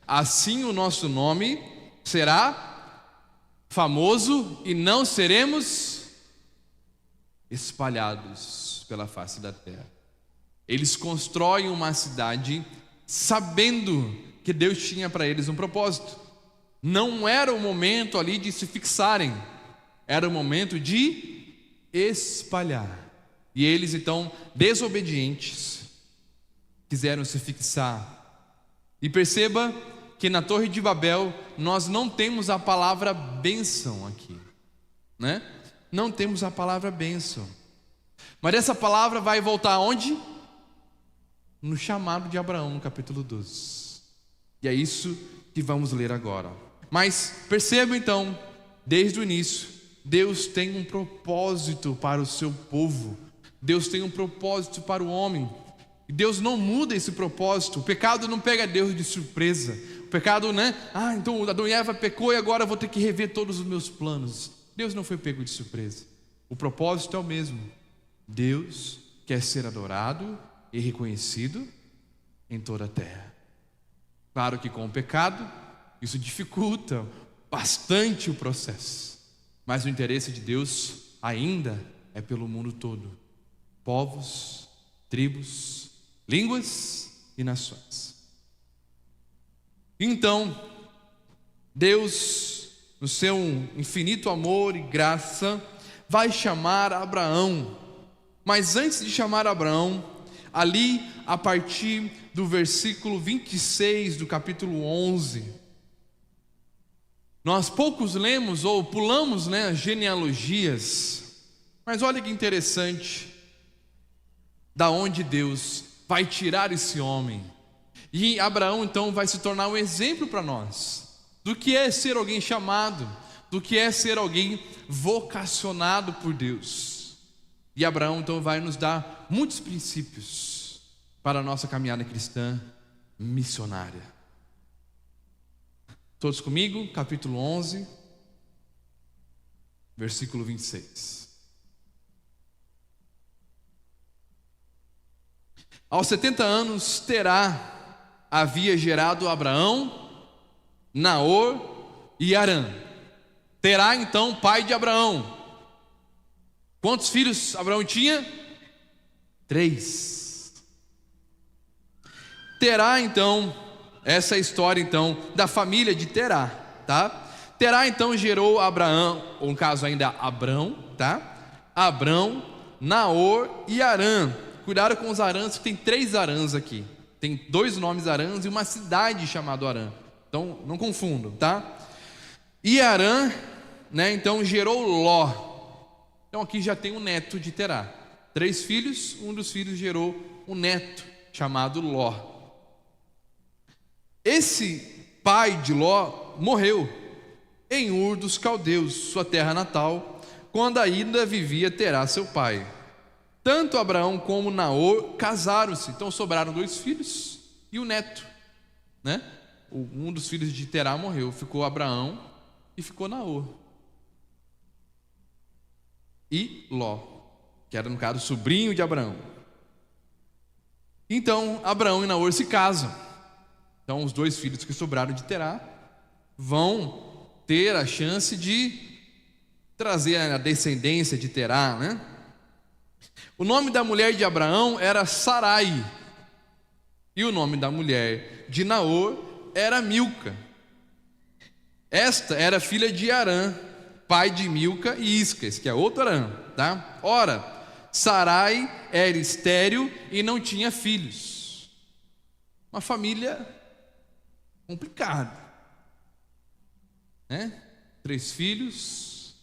assim o nosso nome será famoso e não seremos espalhados pela face da terra. Eles constroem uma cidade sabendo que Deus tinha para eles um propósito. Não era o momento ali de se fixarem, era o momento de espalhar. E eles então, desobedientes, quiseram se fixar. E perceba que na Torre de Babel nós não temos a palavra bênção aqui, né? Não temos a palavra bênção. Mas essa palavra vai voltar aonde? No chamado de Abraão, no capítulo 12. E é isso que vamos ler agora. Mas perceba então, desde o início, Deus tem um propósito para o seu povo. Deus tem um propósito para o homem. E Deus não muda esse propósito. O pecado não pega Deus de surpresa. O pecado, né? Então Adão e Eva pecou e agora eu vou ter que rever todos os meus planos. Deus não foi pego de surpresa. O propósito é o mesmo. Deus quer ser adorado e reconhecido em toda a terra. Claro que com o pecado, isso dificulta bastante o processo. Mas o interesse de Deus ainda é pelo mundo todo. Povos, tribos, línguas e nações. Então, Deus, no seu infinito amor e graça, vai chamar Abraão. Mas antes de chamar Abraão, ali a partir do versículo 26 do capítulo 11, nós poucos lemos ou pulamos, né, as genealogias. Mas olha que interessante, da onde Deus vai tirar esse homem. E Abraão então vai se tornar um exemplo para nós do que é ser alguém chamado, do que é ser alguém vocacionado por Deus. E Abraão então vai nos dar muitos princípios para a nossa caminhada cristã missionária. Todos comigo? Capítulo 11, versículo 26. Aos 70 anos Terá havia gerado Abraão, Naor e Harã. Terá então pai de Abraão. Quantos filhos Abraão tinha? 3. Terá então, essa é a história então da família de Terá, tá? Terá então gerou Abraão, ou no caso ainda Abrão, tá? Abrão, Naor e Harã. Cuidado com os Harãs, que tem 3 Harãs aqui. Tem 2 nomes Harãs e uma cidade chamada Harã. Então não confundam, tá? E Harã, né, então gerou Ló. Então aqui já tem um neto de Terá. 3 filhos, um dos filhos gerou um neto chamado Ló. Esse pai de Ló morreu em Ur dos Caldeus, sua terra natal, quando ainda vivia Terá, seu pai. Tanto Abraão como Naor casaram-se, então sobraram 2 filhos e o neto, né? Um dos filhos de Terá morreu, ficou Abraão e ficou Naor. E Ló, que era no caso sobrinho de Abraão. Então Abraão e Naor se casam. Então os 2 filhos que sobraram de Terá vão ter a chance de trazer a descendência de Terá, né? O nome da mulher de Abraão era Sarai, e o nome da mulher de Naor era Milca. Esta era filha de Harã, pai de Milca e Isca, esse que é outro Harã, tá? Ora, Sarai era estéril e não tinha filhos. Uma família complicada, né? 3 filhos,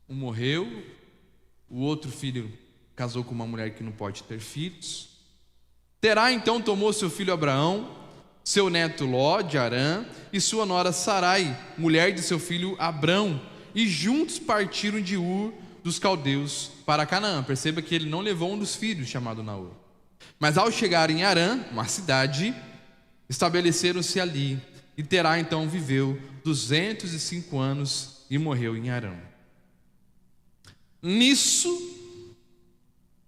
um morreu, o outro filho casou com uma mulher que não pode ter filhos. Terá então tomou seu filho Abraão, seu neto Ló de Harã e sua nora Sarai, mulher de seu filho Abrão, e juntos partiram de Ur dos Caldeus para Canaã. Perceba que ele não levou um dos filhos, chamado Naor. Mas ao chegarem em Harã, uma cidade, estabeleceram-se ali. E Terá então viveu 205 anos e morreu em Harã. Nisso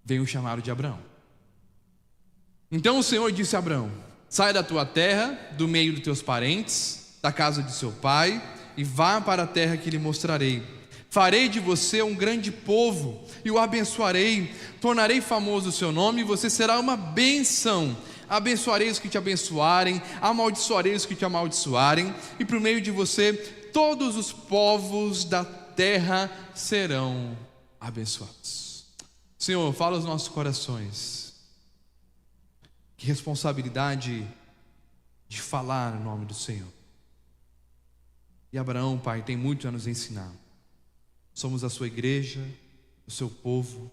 vem o chamado de Abraão. Então o Senhor disse a Abraão: sai da tua terra, do meio dos teus parentes, da casa de seu pai, e vá para a terra que lhe mostrarei. Farei de você um grande povo e o abençoarei, tornarei famoso o seu nome e você será uma bênção. Abençoarei os que te abençoarem, amaldiçoarei os que te amaldiçoarem, e por meio de você todos os povos da terra serão abençoados. Senhor, fala aos nossos corações. Que responsabilidade de falar o nome do Senhor. E Abraão, Pai, tem muito a nos ensinar. Somos a sua igreja, o seu povo.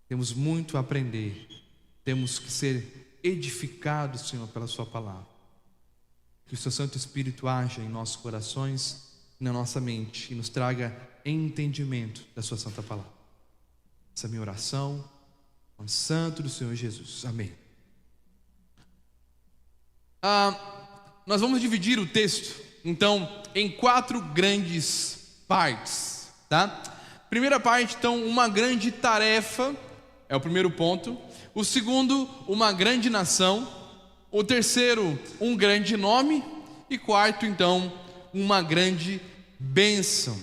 Temos muito a aprender. Temos que ser edificados, Senhor, pela sua palavra. Que o seu Santo Espírito haja em nossos corações e na nossa mente e nos traga entendimento da sua santa palavra. Essa é a minha oração, no nome santo do Senhor Jesus. Amém. Nós vamos dividir o texto, então, em 4 grandes partes, tá? Primeira parte, então, uma grande tarefa, é o primeiro ponto. O segundo, uma grande nação. O terceiro, um grande nome. E quarto, então, uma grande bênção.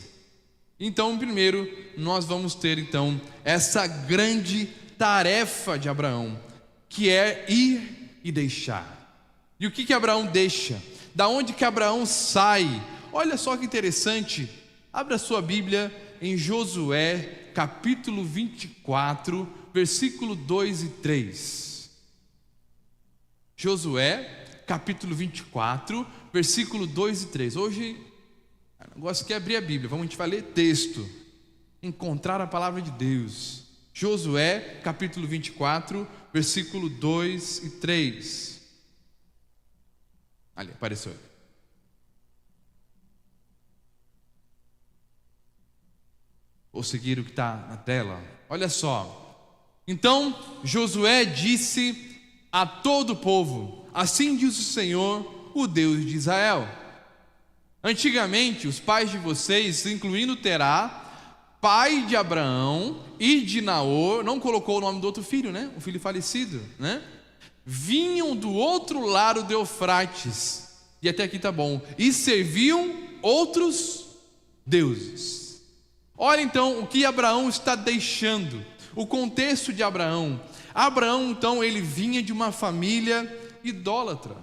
Então, primeiro, nós vamos ter, então, essa grande tarefa de Abraão, que é ir e deixar. E o que Abraão deixa? Da onde que Abraão sai? Olha só que interessante. Abra sua Bíblia em Josué, capítulo 24, versículo 2 e 3. Josué, capítulo 24, versículo 2 e 3. Hoje, o negócio aqui é abrir a Bíblia. A gente vai ler texto, encontrar a palavra de Deus. Josué, capítulo 24, versículo 2 e 3. Ali, apareceu ele. Vou seguir o que está na tela. Olha só. Então Josué disse a todo o povo: assim diz o Senhor, o Deus de Israel. Antigamente os pais de vocês, incluindo Terá, pai de Abraão e de Naor, não colocou o nome do outro filho, né? O filho falecido, né? Vinham do outro lado do Eufrates, e até aqui tá bom, e serviam outros deuses. Olha então o que Abraão está deixando, o contexto de Abraão. Abraão então, ele vinha de uma família idólatra.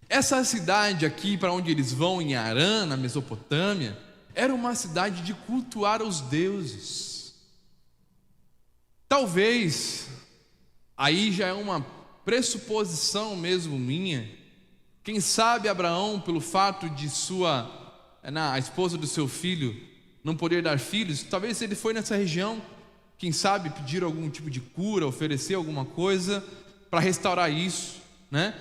Essa cidade aqui para onde eles vão, em Harã, na Mesopotâmia, era uma cidade de cultuar os deuses. Talvez aí já é uma pressuposição mesmo minha. Quem sabe Abraão, pelo fato de a esposa do seu filho não poder dar filhos, talvez ele foi nessa região, quem sabe pedir algum tipo de cura, oferecer alguma coisa para restaurar isso, né?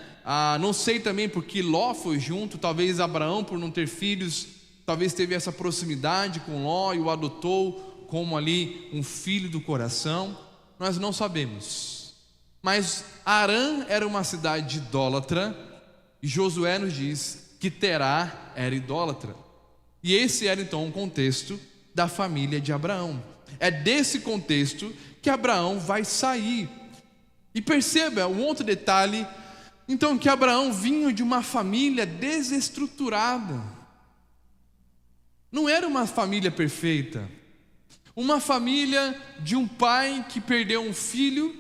Não sei também porque Ló foi junto, talvez Abraão, por não ter filhos, talvez teve essa proximidade com Ló e o adotou como ali um filho do coração. Nós não sabemos. Mas Harã era uma cidade idólatra, e Josué nos diz que Terá era idólatra. E esse era então o contexto da família de Abraão. É desse contexto que Abraão vai sair. E perceba um outro detalhe, então, que Abraão vinha de uma família desestruturada. Não era uma família perfeita. Uma família de um pai que perdeu um filho,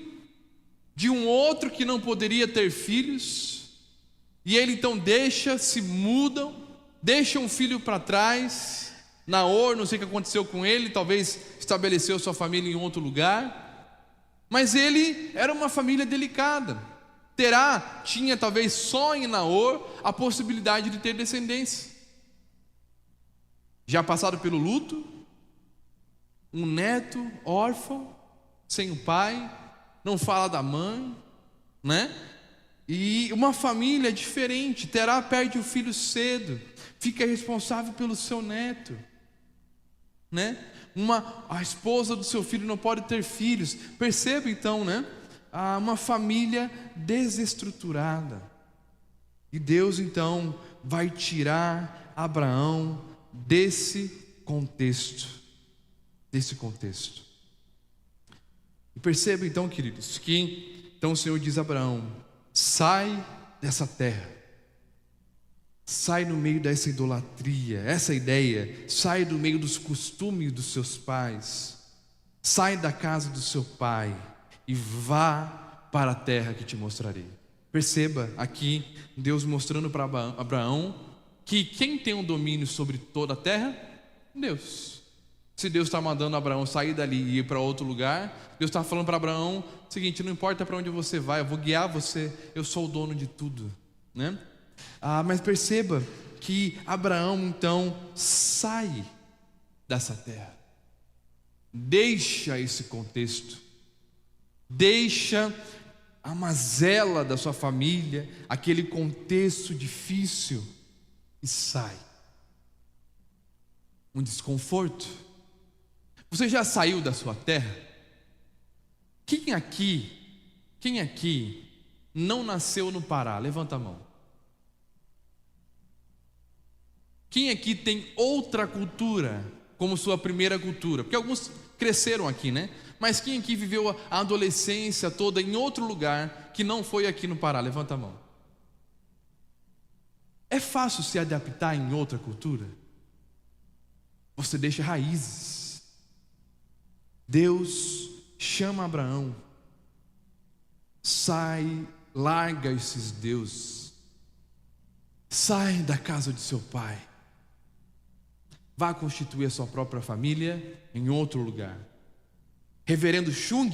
de um outro que não poderia ter filhos, e ele então se mudam, deixa um filho para trás. Naor, não sei o que aconteceu com ele, talvez estabeleceu sua família em outro lugar, mas ele era uma família delicada. Terá tinha talvez só em Naor a possibilidade de ter descendência. Já passado pelo luto, um neto órfão, sem o pai, não fala da mãe, né? E uma família diferente. Terá perde o filho cedo, fica responsável pelo seu neto, né? A esposa do seu filho não pode ter filhos. Perceba então, né? Uma família desestruturada. E Deus então vai tirar Abraão desse contexto. E perceba então, queridos, que então o Senhor diz a Abraão: sai dessa terra, sai no meio dessa idolatria, essa ideia, sai do meio dos costumes dos seus pais, sai da casa do seu pai e vá para a terra que te mostrarei. Perceba aqui Deus mostrando para Abraão que quem tem o domínio sobre toda a terra? Deus. Se Deus está mandando Abraão sair dali e ir para outro lugar, Deus está falando para Abraão o seguinte: não importa para onde você vai, eu vou guiar você, eu sou o dono de tudo, né? Mas perceba que Abraão então sai dessa terra, deixa esse contexto, deixa a mazela da sua família, aquele contexto difícil, e sai. Um desconforto. Você já saiu da sua terra? Quem aqui não nasceu no Pará? Levanta a mão. Quem aqui tem outra cultura como sua primeira cultura? Porque alguns cresceram aqui, né? Mas quem aqui viveu a adolescência toda em outro lugar que não foi aqui no Pará? Levanta a mão. É fácil se adaptar em outra cultura? Você deixa raízes. Deus chama Abraão, sai, larga esses deuses, sai da casa de seu pai, vá constituir a sua própria família em outro lugar. Reverendo Chung,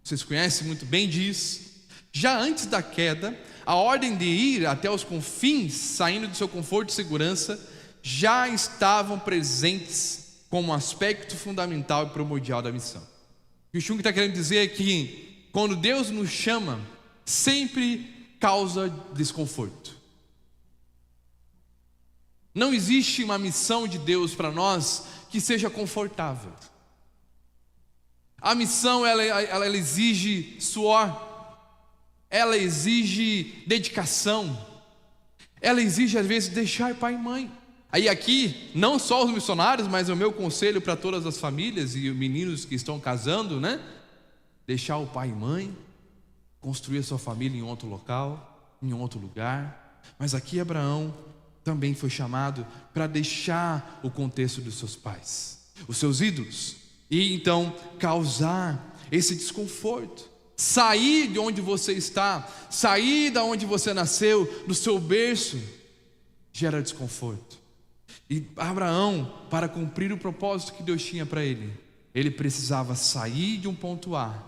vocês conhecem muito bem, diz: já antes da queda, a ordem de ir até os confins, saindo do seu conforto e segurança, já estavam presentes como um aspecto fundamental e primordial da missão. O que o Chung está querendo dizer é que quando Deus nos chama, sempre causa desconforto. Não existe uma missão de Deus para nós que seja confortável. A missão ela exige suor, ela exige dedicação, ela exige às vezes deixar pai e mãe. Aí aqui, não só os missionários, mas o meu conselho para todas as famílias e os meninos que estão casando, né? Deixar o pai e mãe, construir a sua família em outro local, em outro lugar. Mas aqui Abraão também foi chamado para deixar o contexto dos seus pais, os seus ídolos, e então causar esse desconforto. Sair de onde você está, sair de onde você nasceu, do seu berço, gera desconforto. E Abraão, para cumprir o propósito que Deus tinha para ele, ele precisava sair de um ponto A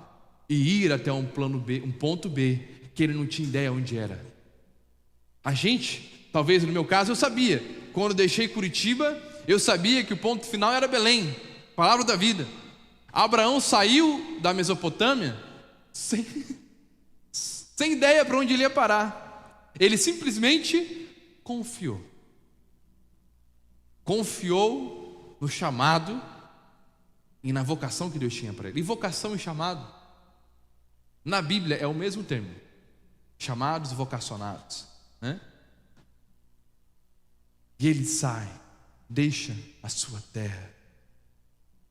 e ir até um plano B, um ponto B, que ele não tinha ideia onde era. A gente, talvez no meu caso, eu sabia. Quando deixei Curitiba, eu sabia que o ponto final era Belém, palavra da vida. Abraão saiu da Mesopotâmia sem ideia para onde ele ia parar. Ele simplesmente confiou no chamado e na vocação que Deus tinha para ele. E vocação e chamado, na Bíblia é o mesmo termo: chamados, vocacionados, né? E ele sai, deixa a sua terra.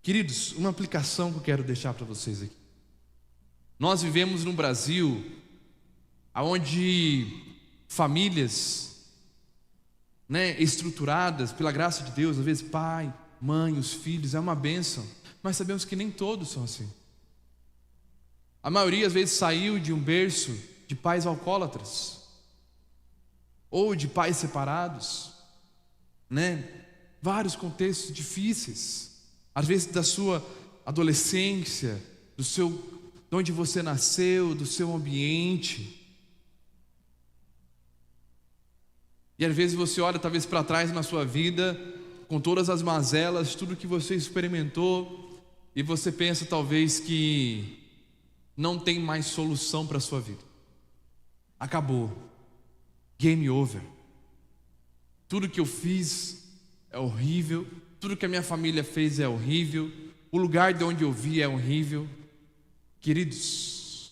Queridos, uma aplicação que eu quero deixar para vocês aqui. Nós vivemos num Brasil onde famílias, né, estruturadas pela graça de Deus, às vezes pai, mãe, os filhos, é uma bênção, mas sabemos que nem todos são assim. A maioria às vezes saiu de um berço de pais alcoólatras, ou de pais separados, né? Vários contextos difíceis, às vezes da sua adolescência, de onde você nasceu, do seu ambiente. E às vezes você olha talvez para trás na sua vida, com todas as mazelas, tudo que você experimentou, e você pensa talvez que não tem mais solução para a sua vida. Acabou. Game over. Tudo que eu fiz é horrível, tudo que a minha família fez é horrível, o lugar de onde eu vi é horrível. Queridos,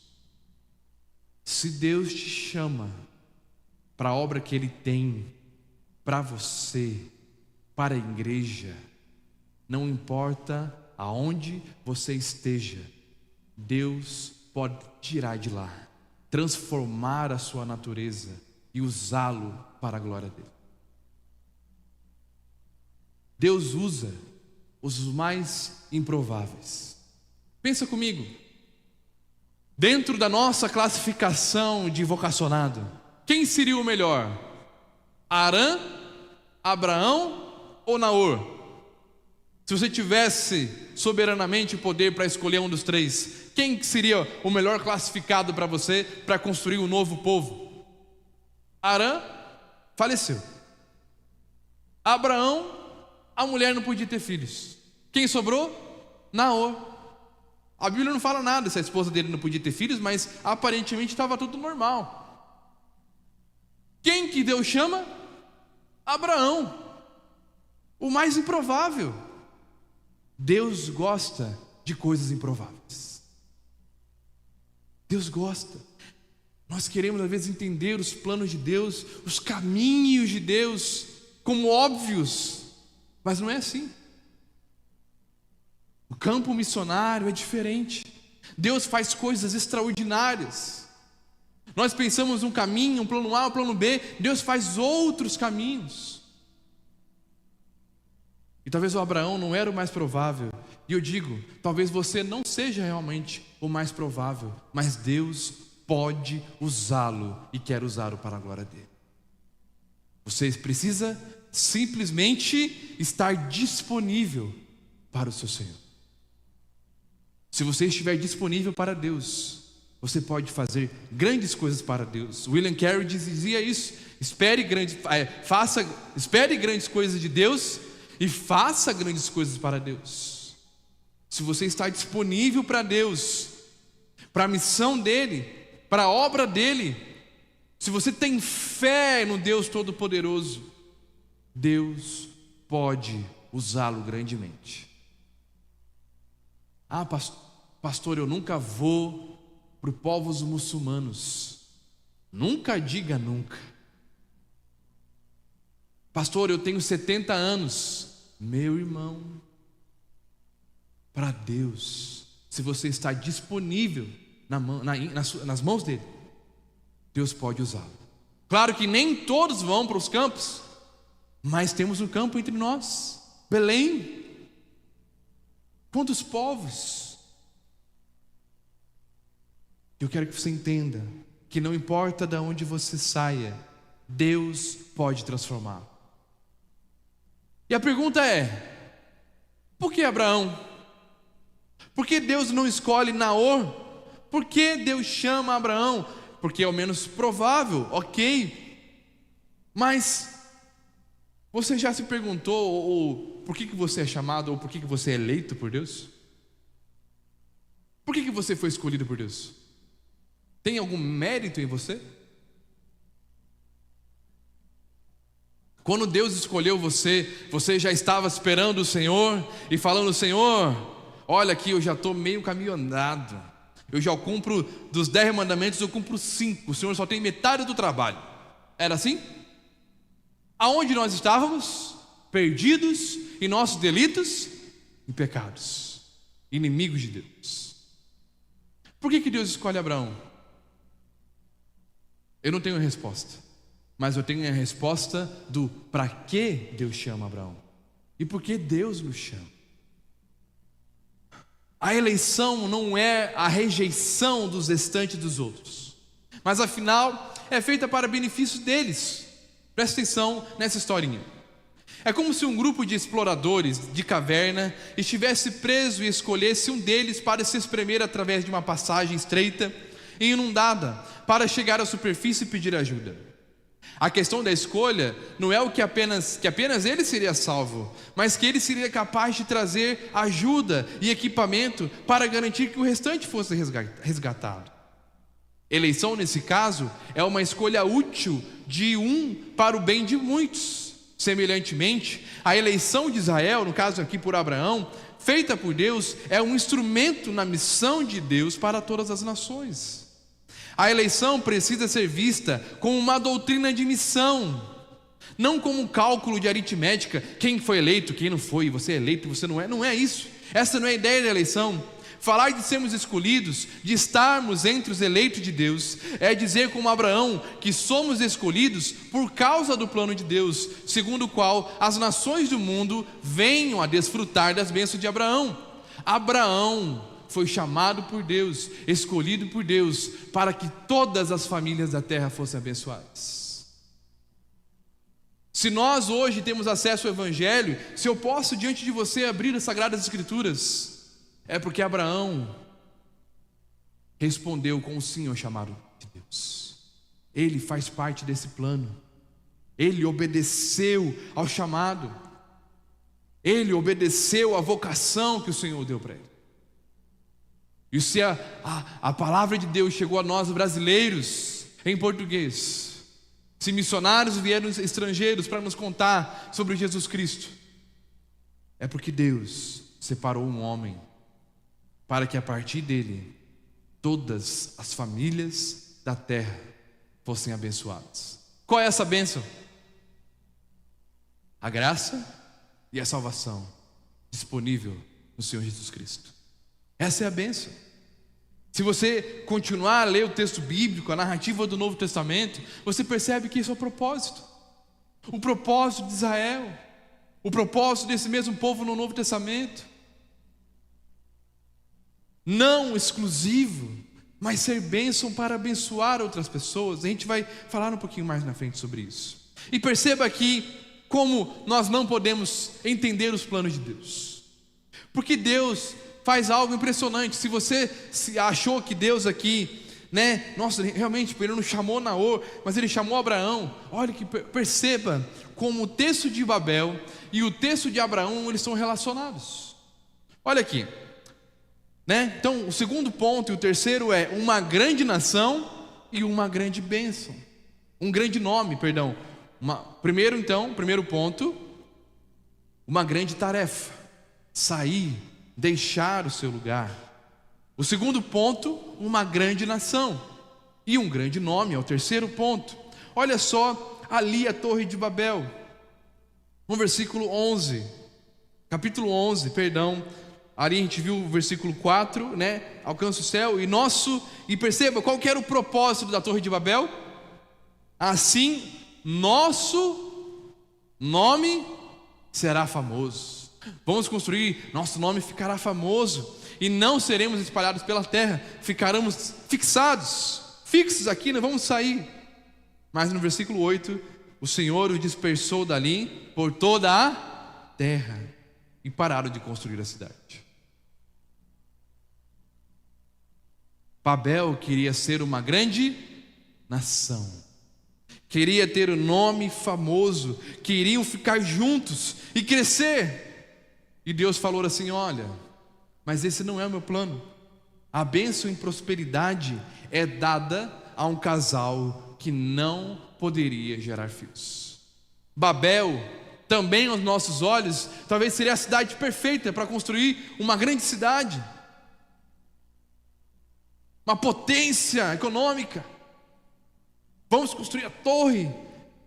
se Deus te chama para a obra que Ele tem para você, para a igreja, não importa aonde você esteja, Deus pode tirar de lá, transformar a sua natureza e usá-lo para a glória dele. Deus usa os mais improváveis. Pensa comigo. Dentro da nossa classificação de vocacionado, quem seria o melhor? Arã, Abraão ou Naor? Se você tivesse soberanamente o poder para escolher um dos três, quem seria o melhor classificado para você para construir um novo povo? Arã faleceu. Abraão, a mulher não podia ter filhos. Quem sobrou? Naor. A Bíblia não fala nada se a esposa dele não podia ter filhos, mas aparentemente estava tudo normal. Quem que Deus chama? Abraão, o mais improvável. Deus gosta de coisas improváveis. Deus gosta. Nós queremos às vezes entender os planos de Deus, os caminhos de Deus como óbvios, mas não é assim. O campo missionário é diferente. Deus faz coisas extraordinárias. Nós pensamos um caminho, um plano A, um plano B. Deus faz outros caminhos. E talvez o Abraão não era o mais provável. E eu digo, talvez você não seja realmente o mais provável, mas Deus pode usá-lo e quer usá-lo para a glória dele. Você precisa simplesmente estar disponível para o seu Senhor. Se você estiver disponível para Deus, você pode fazer grandes coisas para Deus. William Carey dizia isso: espere grandes coisas de Deus e faça grandes coisas para Deus. Se você está disponível para Deus, para a missão dele, para a obra dele, se você tem fé no Deus Todo-Poderoso, Deus pode usá-lo grandemente. Ah, pastor, eu nunca vou para os povos muçulmanos. Nunca diga nunca. Pastor, eu tenho 70 anos. Meu irmão, para Deus, se você está disponível nas mãos dele, Deus pode usá-lo. Claro que nem todos vão para os campos, mas temos um campo entre nós, Belém. Quantos povos? Eu quero que você entenda que não importa de onde você saia, Deus pode transformar. E a pergunta é: por que Abraão? Por que Deus não escolhe Naor? Por que Deus chama Abraão? Porque é o menos provável, ok. Mas você já se perguntou por que você é chamado, ou por que você é eleito por Deus? Por que você foi escolhido por Deus? Tem algum mérito em você? Quando Deus escolheu você, você já estava esperando o Senhor e falando: Senhor, olha aqui, eu já estou meio caminho andado. Eu já cumpro dos 10 mandamentos, eu cumpro 5. O Senhor só tem metade do trabalho. Era assim? Aonde nós estávamos? Perdidos em nossos delitos e pecados, inimigos de Deus. Por que Deus escolhe Abraão? Eu não tenho a resposta, mas eu tenho a resposta do para que Deus chama Abraão e por que Deus nos chama. A eleição não é a rejeição dos restantes dos outros, mas afinal é feita para benefício deles. Presta atenção nessa historinha. É como se um grupo de exploradores de caverna estivesse preso e escolhesse um deles para se espremer através de uma passagem estreita e inundada para chegar à superfície e pedir ajuda. A questão da escolha não é o que apenas ele seria salvo, mas que ele seria capaz de trazer ajuda e equipamento para garantir que o restante fosse resgatado. Eleição, nesse caso, é uma escolha útil de um para o bem de muitos. Semelhantemente, a eleição de Israel, no caso aqui por Abraão, feita por Deus, é um instrumento na missão de Deus para todas as nações. A eleição precisa ser vista como uma doutrina de missão, não como um cálculo de aritmética, quem foi eleito, quem não foi, você é eleito, você não é. Não é isso. Essa não é a ideia da eleição. Falar de sermos escolhidos, de estarmos entre os eleitos de Deus, é dizer como Abraão que somos escolhidos por causa do plano de Deus, segundo o qual as nações do mundo venham a desfrutar das bênçãos de Abraão. Abraão foi chamado por Deus, escolhido por Deus, para que todas as famílias da terra fossem abençoadas. Se nós hoje temos acesso ao Evangelho, se eu posso diante de você abrir as Sagradas Escrituras, é porque Abraão respondeu com o sim ao chamado de Deus. Ele faz parte desse plano. Ele obedeceu ao chamado. Ele obedeceu à vocação que o Senhor deu para ele. E se a palavra de Deus chegou a nós brasileiros em português, se missionários vieram estrangeiros para nos contar sobre Jesus Cristo, é porque Deus separou um homem para que a partir dele todas as famílias da terra fossem abençoadas. Qual é essa bênção? A graça e a salvação disponível no Senhor Jesus Cristo. Essa é a bênção. Se você continuar a ler o texto bíblico, a narrativa do Novo Testamento, você percebe que isso é o propósito. O propósito de Israel, o propósito desse mesmo povo no Novo Testamento. Não exclusivo, mas ser bênção para abençoar outras pessoas. A gente vai falar um pouquinho mais na frente sobre isso. E perceba aqui como nós não podemos entender os planos de Deus, porque Deus faz algo impressionante. Se você achou que Deus aqui, nossa, realmente Ele não chamou Naor, mas Ele chamou Abraão. Olha que perceba como o texto de Babel e o texto de Abraão, eles são relacionados. Olha aqui, Então o segundo ponto e o terceiro é uma grande nação e uma grande bênção, um grande nome, perdão. Primeiro ponto, uma grande tarefa, sair, deixar o seu lugar. O segundo ponto, uma grande nação e um grande nome, é o terceiro ponto. Olha só ali a Torre de Babel, no versículo 11, capítulo 11, perdão. Ali a gente viu o versículo 4, alcança o céu e perceba qual que era o propósito da Torre de Babel. Assim nosso nome será famoso. Vamos construir, nosso nome ficará famoso e não seremos espalhados pela terra, ficaremos fixos aqui, não vamos sair. Mas no versículo 8, o Senhor o dispersou dali por toda a terra e pararam de construir a cidade. Babel queria ser uma grande nação, queria ter um nome famoso, queriam ficar juntos e crescer. E Deus falou assim: olha, mas esse não é o meu plano. A bênção em prosperidade é dada a um casal que não poderia gerar filhos. Babel, também aos nossos olhos, talvez seria a cidade perfeita para construir uma grande cidade, uma potência econômica. Vamos construir a torre.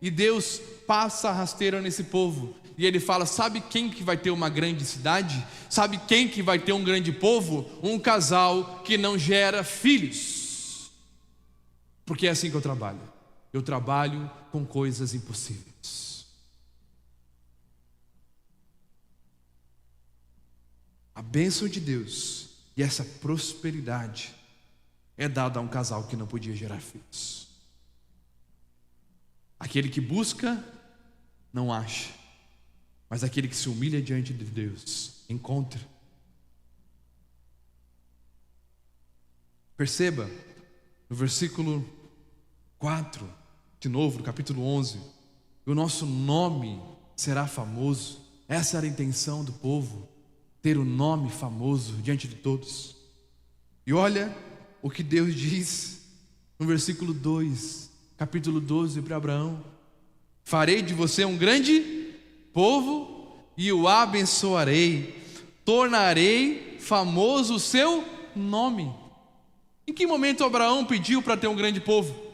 E Deus passa a rasteira nesse povo e Ele fala: sabe quem que vai ter uma grande cidade? Sabe quem que vai ter um grande povo? Um casal que não gera filhos. Porque é assim que eu trabalho. Eu trabalho com coisas impossíveis. A bênção de Deus e essa prosperidade é dada a um casal que não podia gerar filhos. Aquele que busca, não acha, mas aquele que se humilha diante de Deus, encontra. Perceba, no versículo 4, de novo, no capítulo 11, o nosso nome será famoso. Essa era a intenção do povo, ter um nome famoso diante de todos. E olha o que Deus diz no versículo 2, capítulo 12 para Abraão: farei de você um grande povo e o abençoarei, tornarei famoso o seu nome. Em que momento Abraão pediu para ter um grande povo?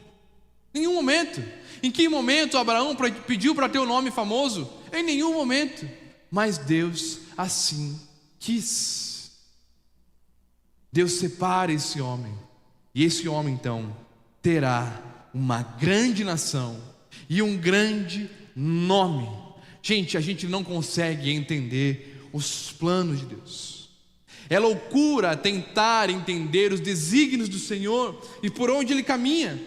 Nenhum momento. Em que momento Abraão pediu para ter um nome famoso? Em nenhum momento. Mas Deus assim quis. Deus separa esse homem, e esse homem então terá uma grande nação e um grande nome. Gente, a gente não consegue entender os planos de Deus. É loucura tentar entender os desígnios do Senhor e por onde Ele caminha.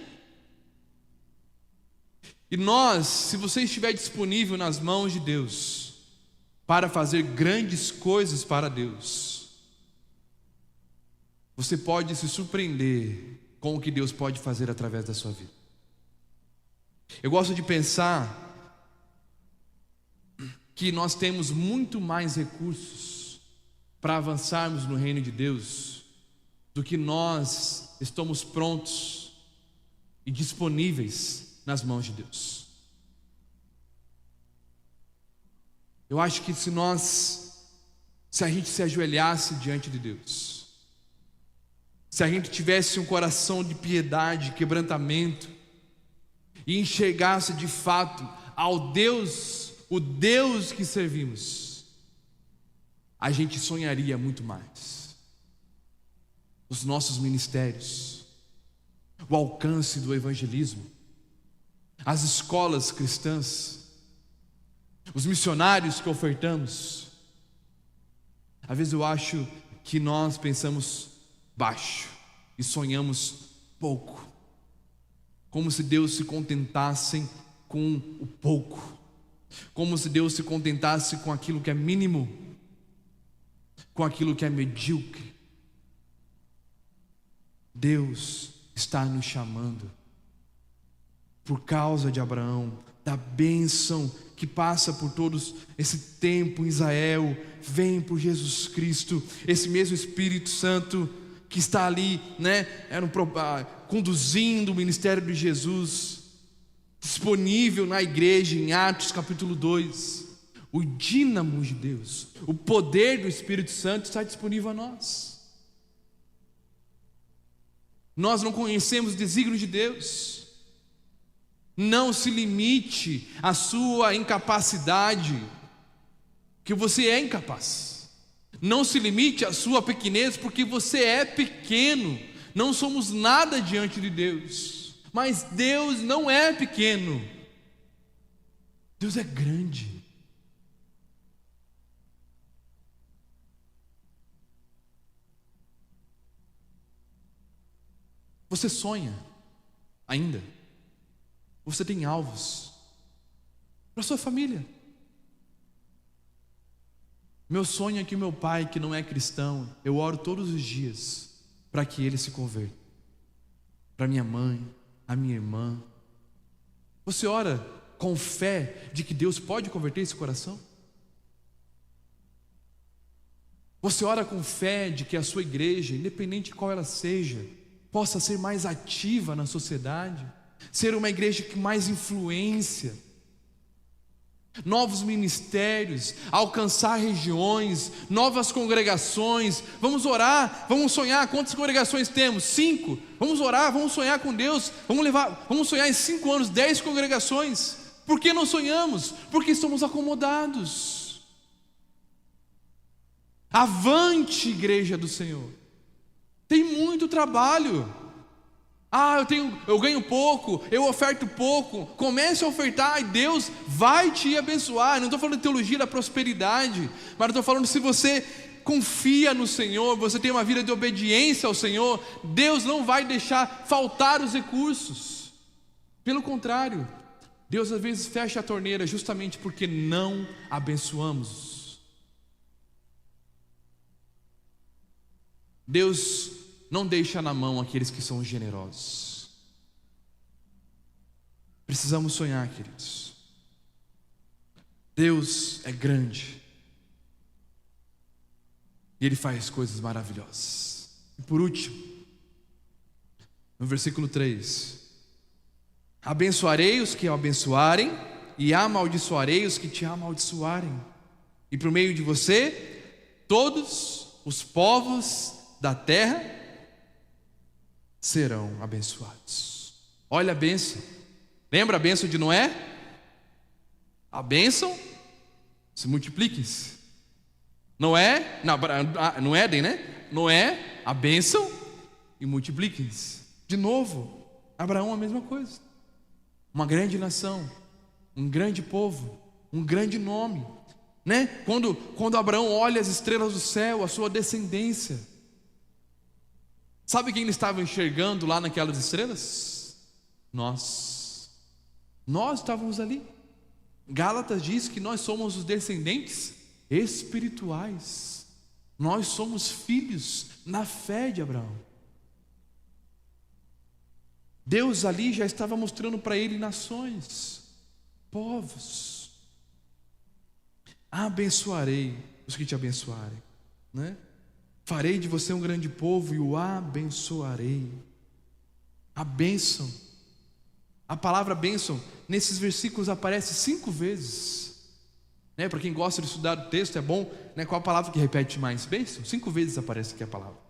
E nós, se você estiver disponível nas mãos de Deus para fazer grandes coisas para Deus, você pode se surpreender com o que Deus pode fazer através da sua vida. Eu gosto de pensar que nós temos muito mais recursos para avançarmos no reino de Deus do que nós estamos prontos e disponíveis nas mãos de Deus. Eu acho que se a gente se ajoelhasse diante de Deus, se a gente tivesse um coração de piedade, quebrantamento, e enxergasse de fato ao Deus, o Deus que servimos, a gente sonharia muito mais. Os nossos ministérios, o alcance do evangelismo, as escolas cristãs, os missionários que ofertamos. Às vezes eu acho que nós pensamos baixo e sonhamos pouco, como se Deus se contentasse com o pouco, como se Deus se contentasse com aquilo que é mínimo, com aquilo que é medíocre. Deus está nos chamando, por causa de Abraão, da bênção que passa por todos esse tempo em Israel, vem por Jesus Cristo, esse mesmo Espírito Santo que está ali, conduzindo o ministério de Jesus, disponível na igreja em Atos capítulo 2. O dínamo de Deus, o poder do Espírito Santo está disponível a nós. Nós não conhecemos o desígnio de Deus. Não se limite à sua incapacidade, que você é incapaz. Não se limite à sua pequenez, porque você é pequeno. Não somos nada diante de Deus. Mas Deus não é pequeno. Deus é grande. Você sonha ainda? Você tem alvos para sua família? Meu sonho é que meu pai, que não é cristão, eu oro todos os dias para que ele se converta. Para minha mãe, a minha irmã. Você ora com fé de que Deus pode converter esse coração? Você ora com fé de que a sua igreja, independente de qual ela seja, possa ser mais ativa na sociedade, ser uma igreja com mais influência, novos ministérios, alcançar regiões, novas congregações? Vamos orar, vamos sonhar. Quantas congregações temos? 5. Vamos orar, vamos sonhar com Deus. Vamos sonhar em 5 anos 10 congregações. Por que não sonhamos? Porque estamos acomodados. Avante, igreja do Senhor. Tem muito trabalho. Eu ganho pouco, eu oferto pouco. Comece a ofertar e Deus vai te abençoar. Não estou falando de teologia da prosperidade, mas estou falando, se você confia no Senhor, você tem uma vida de obediência ao Senhor, Deus não vai deixar faltar os recursos. Pelo contrário, Deus às vezes fecha a torneira justamente porque não abençoamos. Deus não deixa na mão aqueles que são generosos. Precisamos sonhar, queridos. Deus é grande e Ele faz coisas maravilhosas. E por último, no versículo 3: abençoarei os que o abençoarem, e amaldiçoarei os que te amaldiçoarem. E por meio de você, todos os povos da terra serão abençoados. Olha a bênção. Lembra a bênção de Noé? A bênção: se multipliquem-se. Noé, no Éden, Noé a bênção e multipliquem-se. De novo, Abraão a mesma coisa. Uma grande nação, um grande povo, um grande nome, né? Quando Abraão olha as estrelas do céu, a sua descendência, sabe quem ele estava enxergando lá naquelas estrelas? Nós estávamos ali. Gálatas diz que nós somos os descendentes espirituais. Nós somos filhos na fé de Abraão. Deus ali já estava mostrando para ele nações, povos. Abençoarei os que te abençoarem, né? Farei de você um grande povo e o abençoarei. A bênção, a palavra bênção nesses versículos aparece 5 vezes, né? Para quem gosta de estudar o texto, é bom, né? Qual a palavra que repete mais? Bênção. 5 vezes aparece aqui a palavra.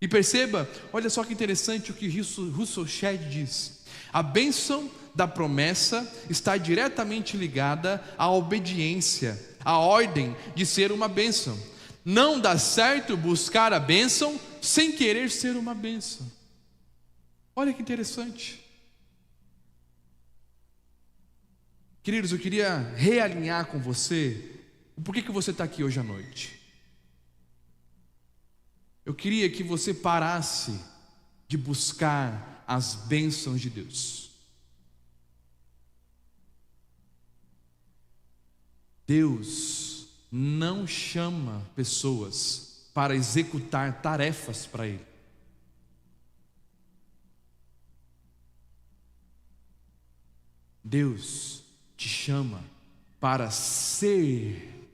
E perceba, olha só que interessante o que Russell Shedd diz: a bênção da promessa está diretamente ligada à obediência, à ordem de ser uma bênção. Não dá certo buscar a bênção sem querer ser uma bênção. Olha que interessante. Queridos, eu queria realinhar com você o porquê que você está aqui hoje à noite. Eu queria que você parasse de buscar as bênçãos de Deus. Deus não chama pessoas para executar tarefas para Ele. Deus te chama para ser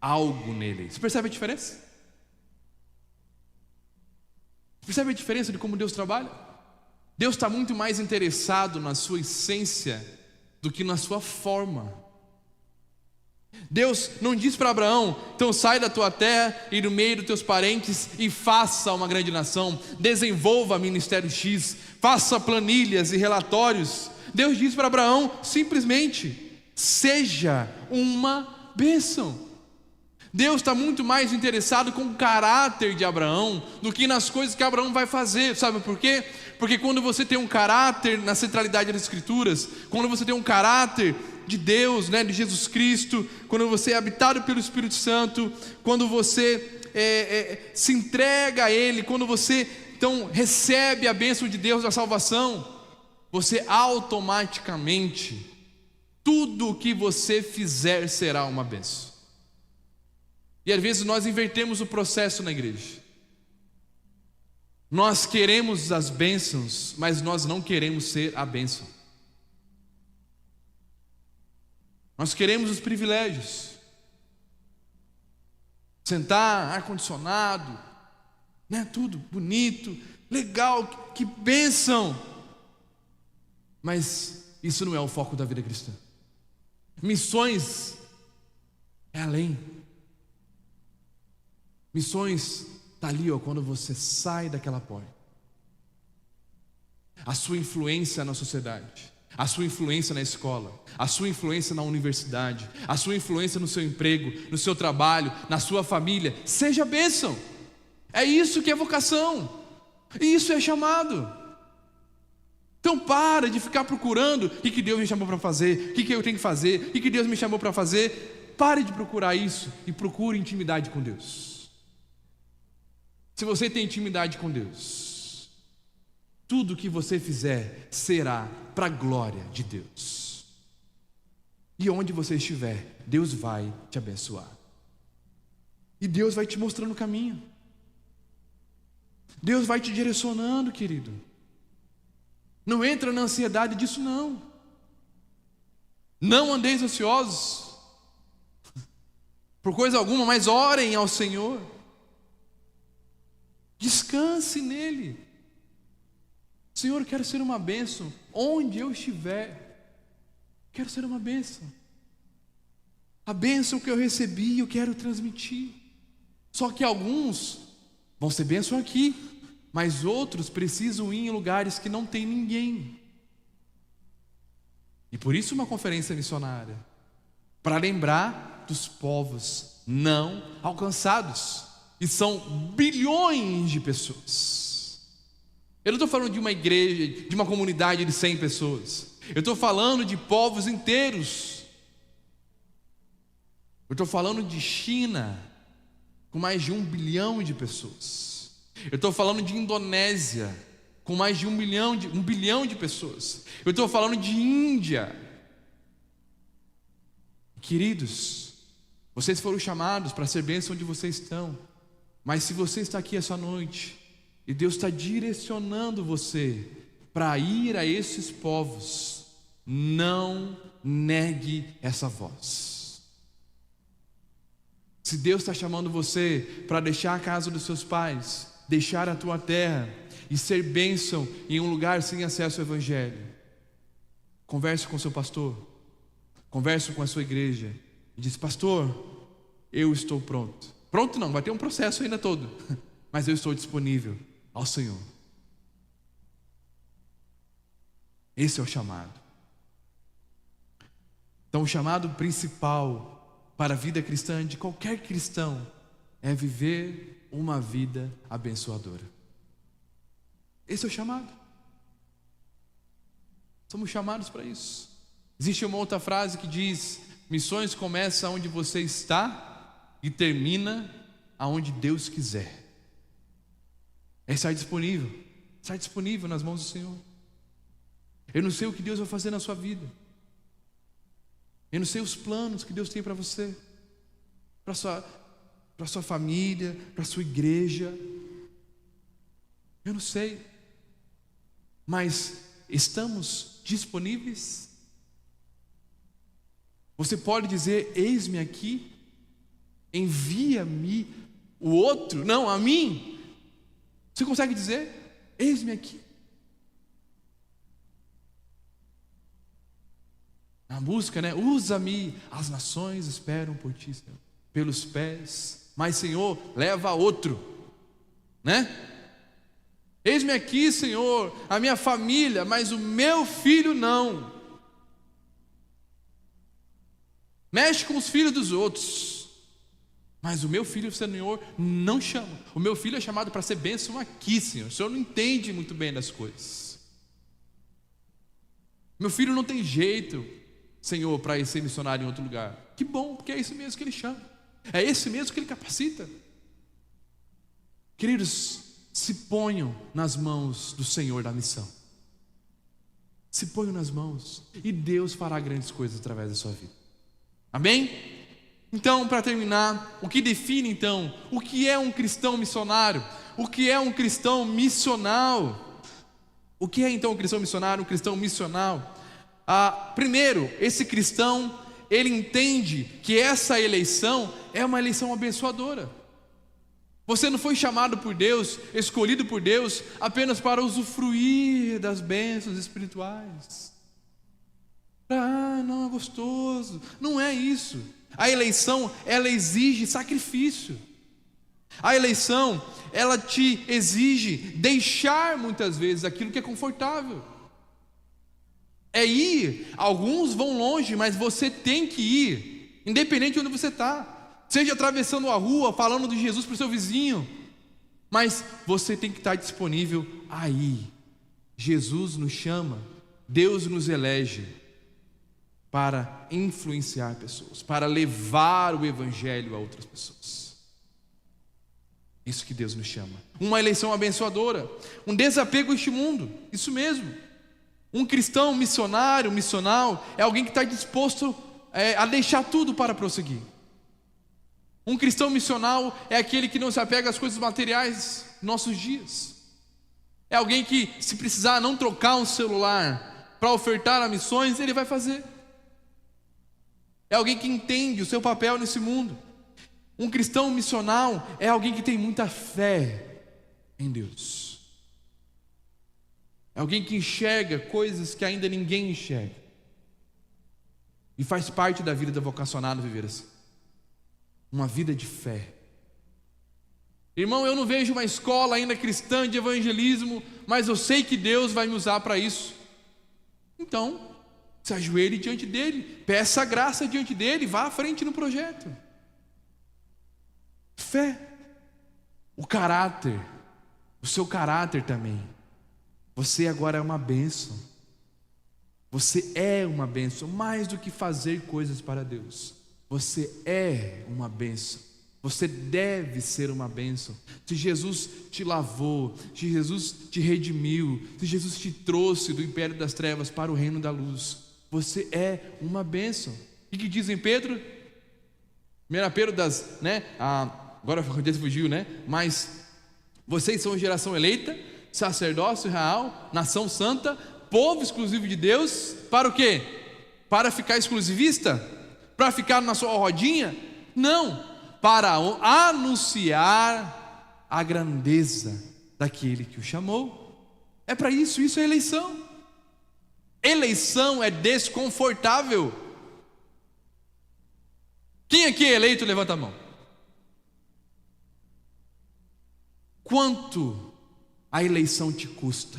algo nele. Você percebe a diferença? Percebe a diferença de como Deus trabalha? Deus está muito mais interessado na sua essência do que na sua forma. Deus não diz para Abraão: então sai da tua terra e do meio dos teus parentes e faça uma grande nação, desenvolva ministério X, faça planilhas e relatórios. Deus diz para Abraão simplesmente: seja uma bênção. Deus está muito mais interessado com o caráter de Abraão do que nas coisas que Abraão vai fazer. Sabe por quê? Porque quando você tem um caráter na centralidade das Escrituras, quando você tem um caráter de Deus, né, de Jesus Cristo, quando você é habitado pelo Espírito Santo, quando você se entrega a Ele, quando você então recebe a bênção de Deus da salvação, você automaticamente, tudo o que você fizer será uma bênção. E às vezes nós invertemos o processo na igreja. Nós queremos as bênçãos, mas nós não queremos ser a bênção. Nós queremos os privilégios. Sentar, ar-condicionado, né, tudo bonito, legal, que bênção. Mas isso não é o foco da vida cristã. Missões é além. Missões está ali, quando você sai daquela porta. A sua influência na sociedade, a sua influência na escola, a sua influência na universidade, a sua influência no seu emprego, no seu trabalho, na sua família, seja bênção. É isso que é vocação, e isso é chamado. Então para de ficar procurando o que Deus me chamou para fazer, o que eu tenho que fazer, o que Deus me chamou para fazer. Pare de procurar isso e procure intimidade com Deus. Se você tem intimidade com Deus, tudo que você fizer será para a glória de Deus. E onde você estiver, Deus vai te abençoar. E Deus vai te mostrando o caminho. Deus vai te direcionando, querido. Não entra na ansiedade disso, não. Não andeis ansiosos por coisa alguma, mas orem ao Senhor. Descanse nele. Senhor, eu quero ser uma bênção onde eu estiver. Quero ser uma bênção. A bênção que eu recebi, eu quero transmitir. Só que alguns vão ser bênção aqui, mas outros precisam ir em lugares que não tem ninguém. E por isso uma conferência missionária, para lembrar dos povos não alcançados. e são bilhões de pessoas. Eu não estou falando de uma igreja, de uma comunidade de 100 pessoas. Eu estou falando de povos inteiros. Eu estou falando de China, com mais de 1 bilhão de pessoas. Eu estou falando de Indonésia, com mais de 1 bilhão de pessoas. Eu estou falando de Índia. Queridos, vocês foram chamados para ser bênção onde vocês estão. Mas se você está aqui essa noite e Deus está direcionando você para ir a esses povos, não negue essa voz. Se Deus está chamando você para deixar a casa dos seus pais, deixar a tua terra e ser bênção em um lugar sem acesso ao Evangelho, converse com o seu pastor, converse com a sua igreja e diz: pastor, eu estou pronto. Pronto não, vai ter um processo ainda todo, mas eu estou disponível ao Senhor. Esse é o chamado. Então o chamado principal para a vida cristã de qualquer cristão é viver uma vida abençoadora. Esse é o chamado. Somos chamados para isso. Existe uma outra frase que diz: missões começa onde você está e termina aonde Deus quiser. É estar disponível nas mãos do Senhor. Eu não sei o que Deus vai fazer na sua vida. Eu não sei os planos que Deus tem para você, para sua família, para sua igreja. Eu não sei. Mas estamos disponíveis? Você pode dizer: eis-me aqui, envia-me o outro, não, a mim. Você consegue dizer: eis-me aqui? A música, né? Usa-me, as nações esperam por ti, Senhor, pelos pés, mas Senhor, leva outro, né? Eis-me aqui, Senhor, a minha família, mas o meu filho não. Mexe com os filhos dos outros, mas o meu filho, o Senhor não chama. O meu filho é chamado para ser bênção aqui, Senhor. O Senhor não entende muito bem das coisas. Meu filho não tem jeito, Senhor, para ir ser missionário em outro lugar. Que bom, porque é isso mesmo que Ele chama. É esse mesmo que Ele capacita. Queridos, se ponham nas mãos do Senhor da missão. Se ponham nas mãos e Deus fará grandes coisas através da sua vida. Amém? Então, para terminar, o que define então o que é um cristão missionário? O que é um cristão missional? O que é então um cristão missionário, um cristão missional? Primeiro, esse cristão, ele entende que essa eleição é uma eleição abençoadora. Você não foi chamado por Deus, escolhido por Deus apenas para usufruir das bênçãos espirituais. Não é gostoso. Não é isso. A eleição, ela exige sacrifício. A eleição, ela te exige deixar muitas vezes aquilo que é confortável. É ir. Alguns vão longe, mas você tem que ir, independente de onde você está. Seja atravessando a rua, falando de Jesus para o seu vizinho, mas você tem que estar disponível aí. Jesus nos chama, Deus nos elege para influenciar pessoas, para levar o Evangelho a outras pessoas. Isso que Deus nos chama. Uma eleição abençoadora, um desapego a este mundo, isso mesmo. Um cristão missionário, missional, é alguém que está disposto a deixar tudo para prosseguir. Um cristão missional é aquele que não se apega às coisas materiais dos nossos dias. É alguém que, se precisar não trocar um celular para ofertar a missões, ele vai fazer. É alguém que entende o seu papel nesse mundo. Um cristão missional é alguém que tem muita fé em Deus. É alguém que enxerga coisas que ainda ninguém enxerga. E faz parte da vida vocacionada viver assim. Uma vida de fé. Irmão, eu não vejo uma escola ainda cristã de evangelismo, mas eu sei que Deus vai me usar para isso. Então, se ajoelhe diante dele, peça a graça diante dele, vá à frente no projeto. Fé. o caráter, o seu caráter também. Você agora é uma bênção. Você é uma bênção, mais do que fazer coisas para Deus. Você é uma bênção. Você deve ser uma bênção. Se Jesus te lavou, se Jesus te redimiu, se Jesus te trouxe do império das trevas para o reino da luz, você é uma bênção. O que diz em Pedro? 1 Pedro agora fugiu, né? Mas vocês são geração eleita, sacerdócio real, nação santa, povo exclusivo de Deus, para o quê? Para ficar exclusivista? Para ficar na sua rodinha? Não, para anunciar a grandeza daquele que o chamou. É para isso, isso é eleição. Eleição é desconfortável. Quem aqui é eleito, levanta a mão. Quanto a eleição te custa?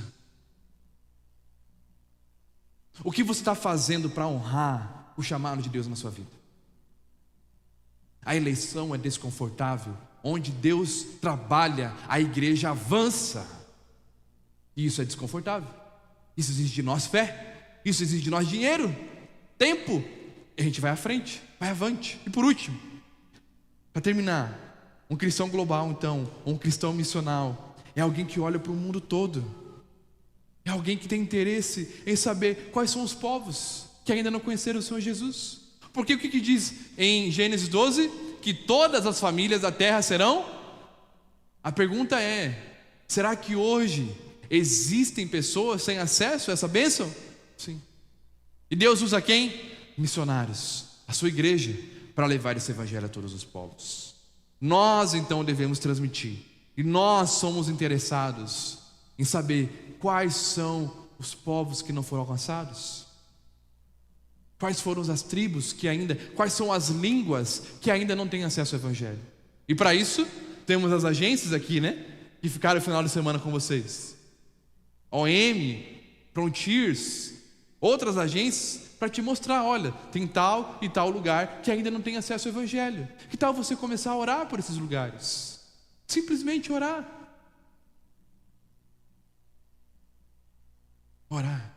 O que você está fazendo para honrar o chamado de Deus na sua vida? A eleição é desconfortável. Onde Deus trabalha, a igreja avança. E isso é desconfortável. Isso exige de nós fé. Isso exige de nós dinheiro, tempo. E a gente vai à frente, vai avante. E por último, para terminar, um cristão global então, um cristão missional, é alguém que olha para o mundo todo. É alguém que tem interesse em saber quais são os povos que ainda não conheceram o Senhor Jesus. Porque o que diz em Gênesis 12? Que todas as famílias da terra serão? A pergunta é: será que hoje existem pessoas sem acesso a essa bênção? Sim. E Deus usa quem? Missionários, a sua igreja, para levar esse evangelho a todos os povos. Nós então devemos transmitir. E nós somos interessados em saber quais são os povos que não foram alcançados. Quais foram as tribos que ainda, quais são as línguas que ainda não têm acesso ao evangelho? E para isso, temos as agências aqui, né? Que ficaram no final de semana com vocês. OM, Frontiers, outras agências para te mostrar, olha, tem tal e tal lugar que ainda não tem acesso ao evangelho. Que tal você começar a orar por esses lugares? Simplesmente orar. Orar.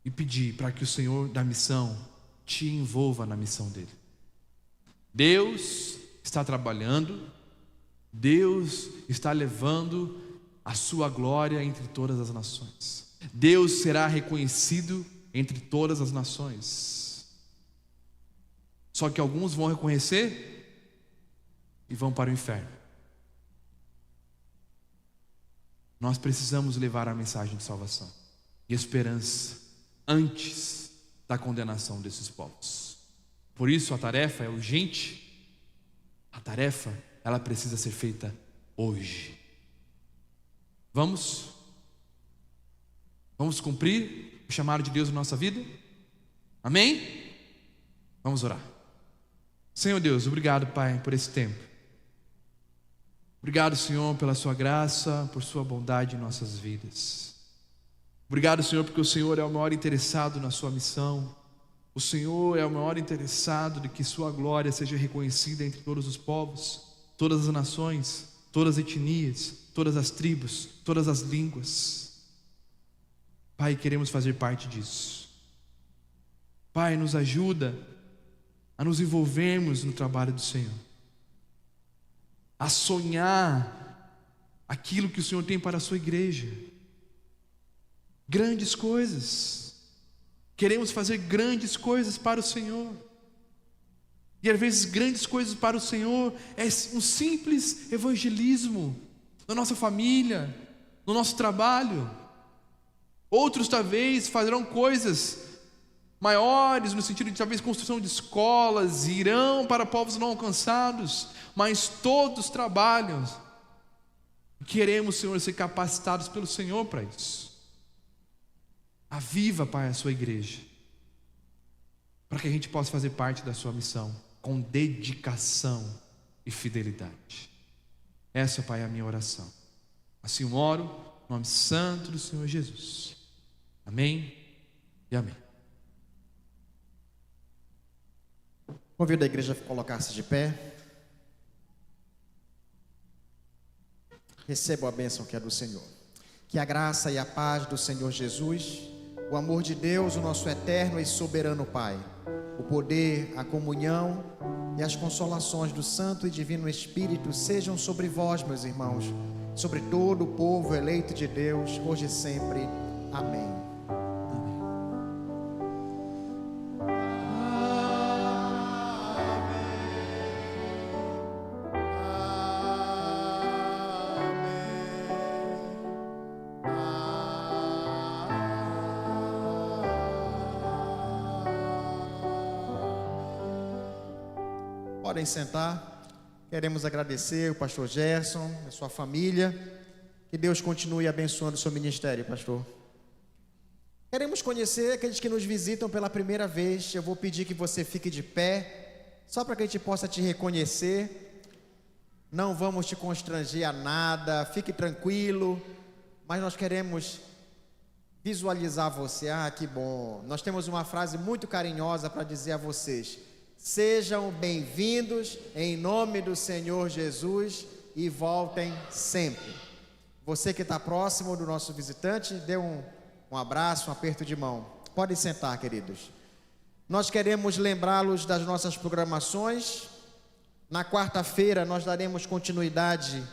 E pedir para que o Senhor da missão te envolva na missão dele. Deus está trabalhando, Deus está levando a sua glória entre todas as nações. Deus será reconhecido entre todas as nações. Só que alguns vão reconhecer e vão para o inferno. Nós precisamos levar a mensagem de salvação e esperança antes da condenação desses povos. Por isso a tarefa é urgente. A tarefa, ela precisa ser feita hoje. Vamos cumprir o chamado de Deus na nossa vida? Amém? Vamos orar. Senhor Deus, obrigado, Pai, por esse tempo. Obrigado, Senhor, pela sua graça, por sua bondade em nossas vidas. Obrigado, Senhor, porque o Senhor é o maior interessado na sua missão. O Senhor é o maior interessado de que sua glória seja reconhecida entre todos os povos, todas as nações, todas as etnias, todas as tribos, todas as línguas. Pai, queremos fazer parte disso. Pai, nos ajuda a nos envolvermos no trabalho do Senhor, a sonhar aquilo que o Senhor tem para a sua igreja. Grandes coisas. Queremos fazer grandes coisas para o Senhor. E às vezes grandes coisas para o Senhor é um simples evangelismo na nossa família, no nosso trabalho. Outros talvez farão coisas maiores no sentido de talvez construção de escolas, irão para povos não alcançados, mas todos trabalham. Queremos, Senhor, ser capacitados pelo Senhor para isso. Aviva, Pai, a sua igreja, para que a gente possa fazer parte da sua missão com dedicação e fidelidade. Essa, Pai, é a minha oração. Assim eu oro, no nome santo do Senhor Jesus. Amém e amém. Convido a igreja a colocar-se de pé. Receba a bênção que é do Senhor. Que a graça e a paz do Senhor Jesus, o amor de Deus, o nosso eterno e soberano Pai, o poder, a comunhão e as consolações do Santo e Divino Espírito sejam sobre vós, meus irmãos, sobre todo o povo eleito de Deus, hoje e sempre. Amém. Podem sentar. Queremos agradecer o pastor Gerson, a sua família. Que Deus continue abençoando o seu ministério, pastor. Queremos conhecer aqueles que nos visitam pela primeira vez. Eu vou pedir que você fique de pé, só para que a gente possa te reconhecer. Não vamos te constranger a nada, fique tranquilo, mas nós queremos visualizar você. Ah, que bom. Nós temos uma frase muito carinhosa para dizer a vocês: sejam bem-vindos em nome do Senhor Jesus e voltem sempre. Você que está próximo do nosso visitante, dê um abraço, um aperto de mão. Podem sentar, queridos. Nós queremos lembrá-los das nossas programações. Na quarta-feira nós daremos continuidade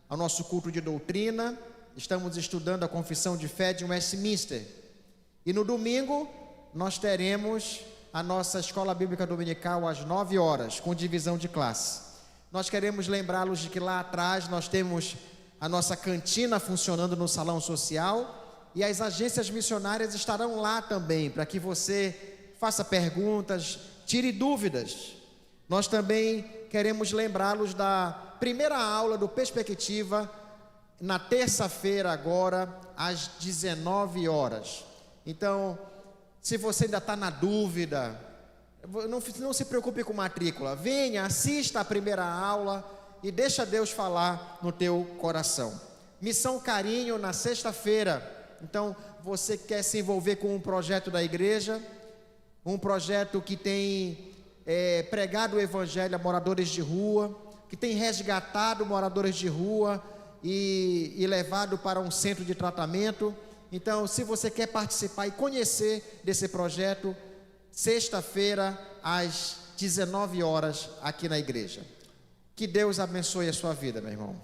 ao nosso culto de doutrina. Estamos estudando a Confissão de Fé de Westminster. E no domingo nós teremos a nossa escola bíblica dominical às 9 horas, com divisão de classe. Nós queremos lembrá-los de que lá atrás nós temos a nossa cantina funcionando no salão social e as agências missionárias estarão lá também, para que você faça perguntas, tire dúvidas. Nós também queremos lembrá-los da primeira aula do Perspectiva, na terça-feira agora, às 19 horas. Então, se você ainda está na dúvida, não se preocupe com matrícula. Venha, assista a primeira aula e deixa Deus falar no teu coração. Missão Carinho na sexta-feira. Então, você quer se envolver com um projeto da igreja, um projeto que tem pregado o evangelho a moradores de rua, que tem resgatado moradores de rua e levado para um centro de tratamento. Então, se você quer participar e conhecer desse projeto, sexta-feira, às 19 horas, aqui na igreja. Que Deus abençoe a sua vida, meu irmão.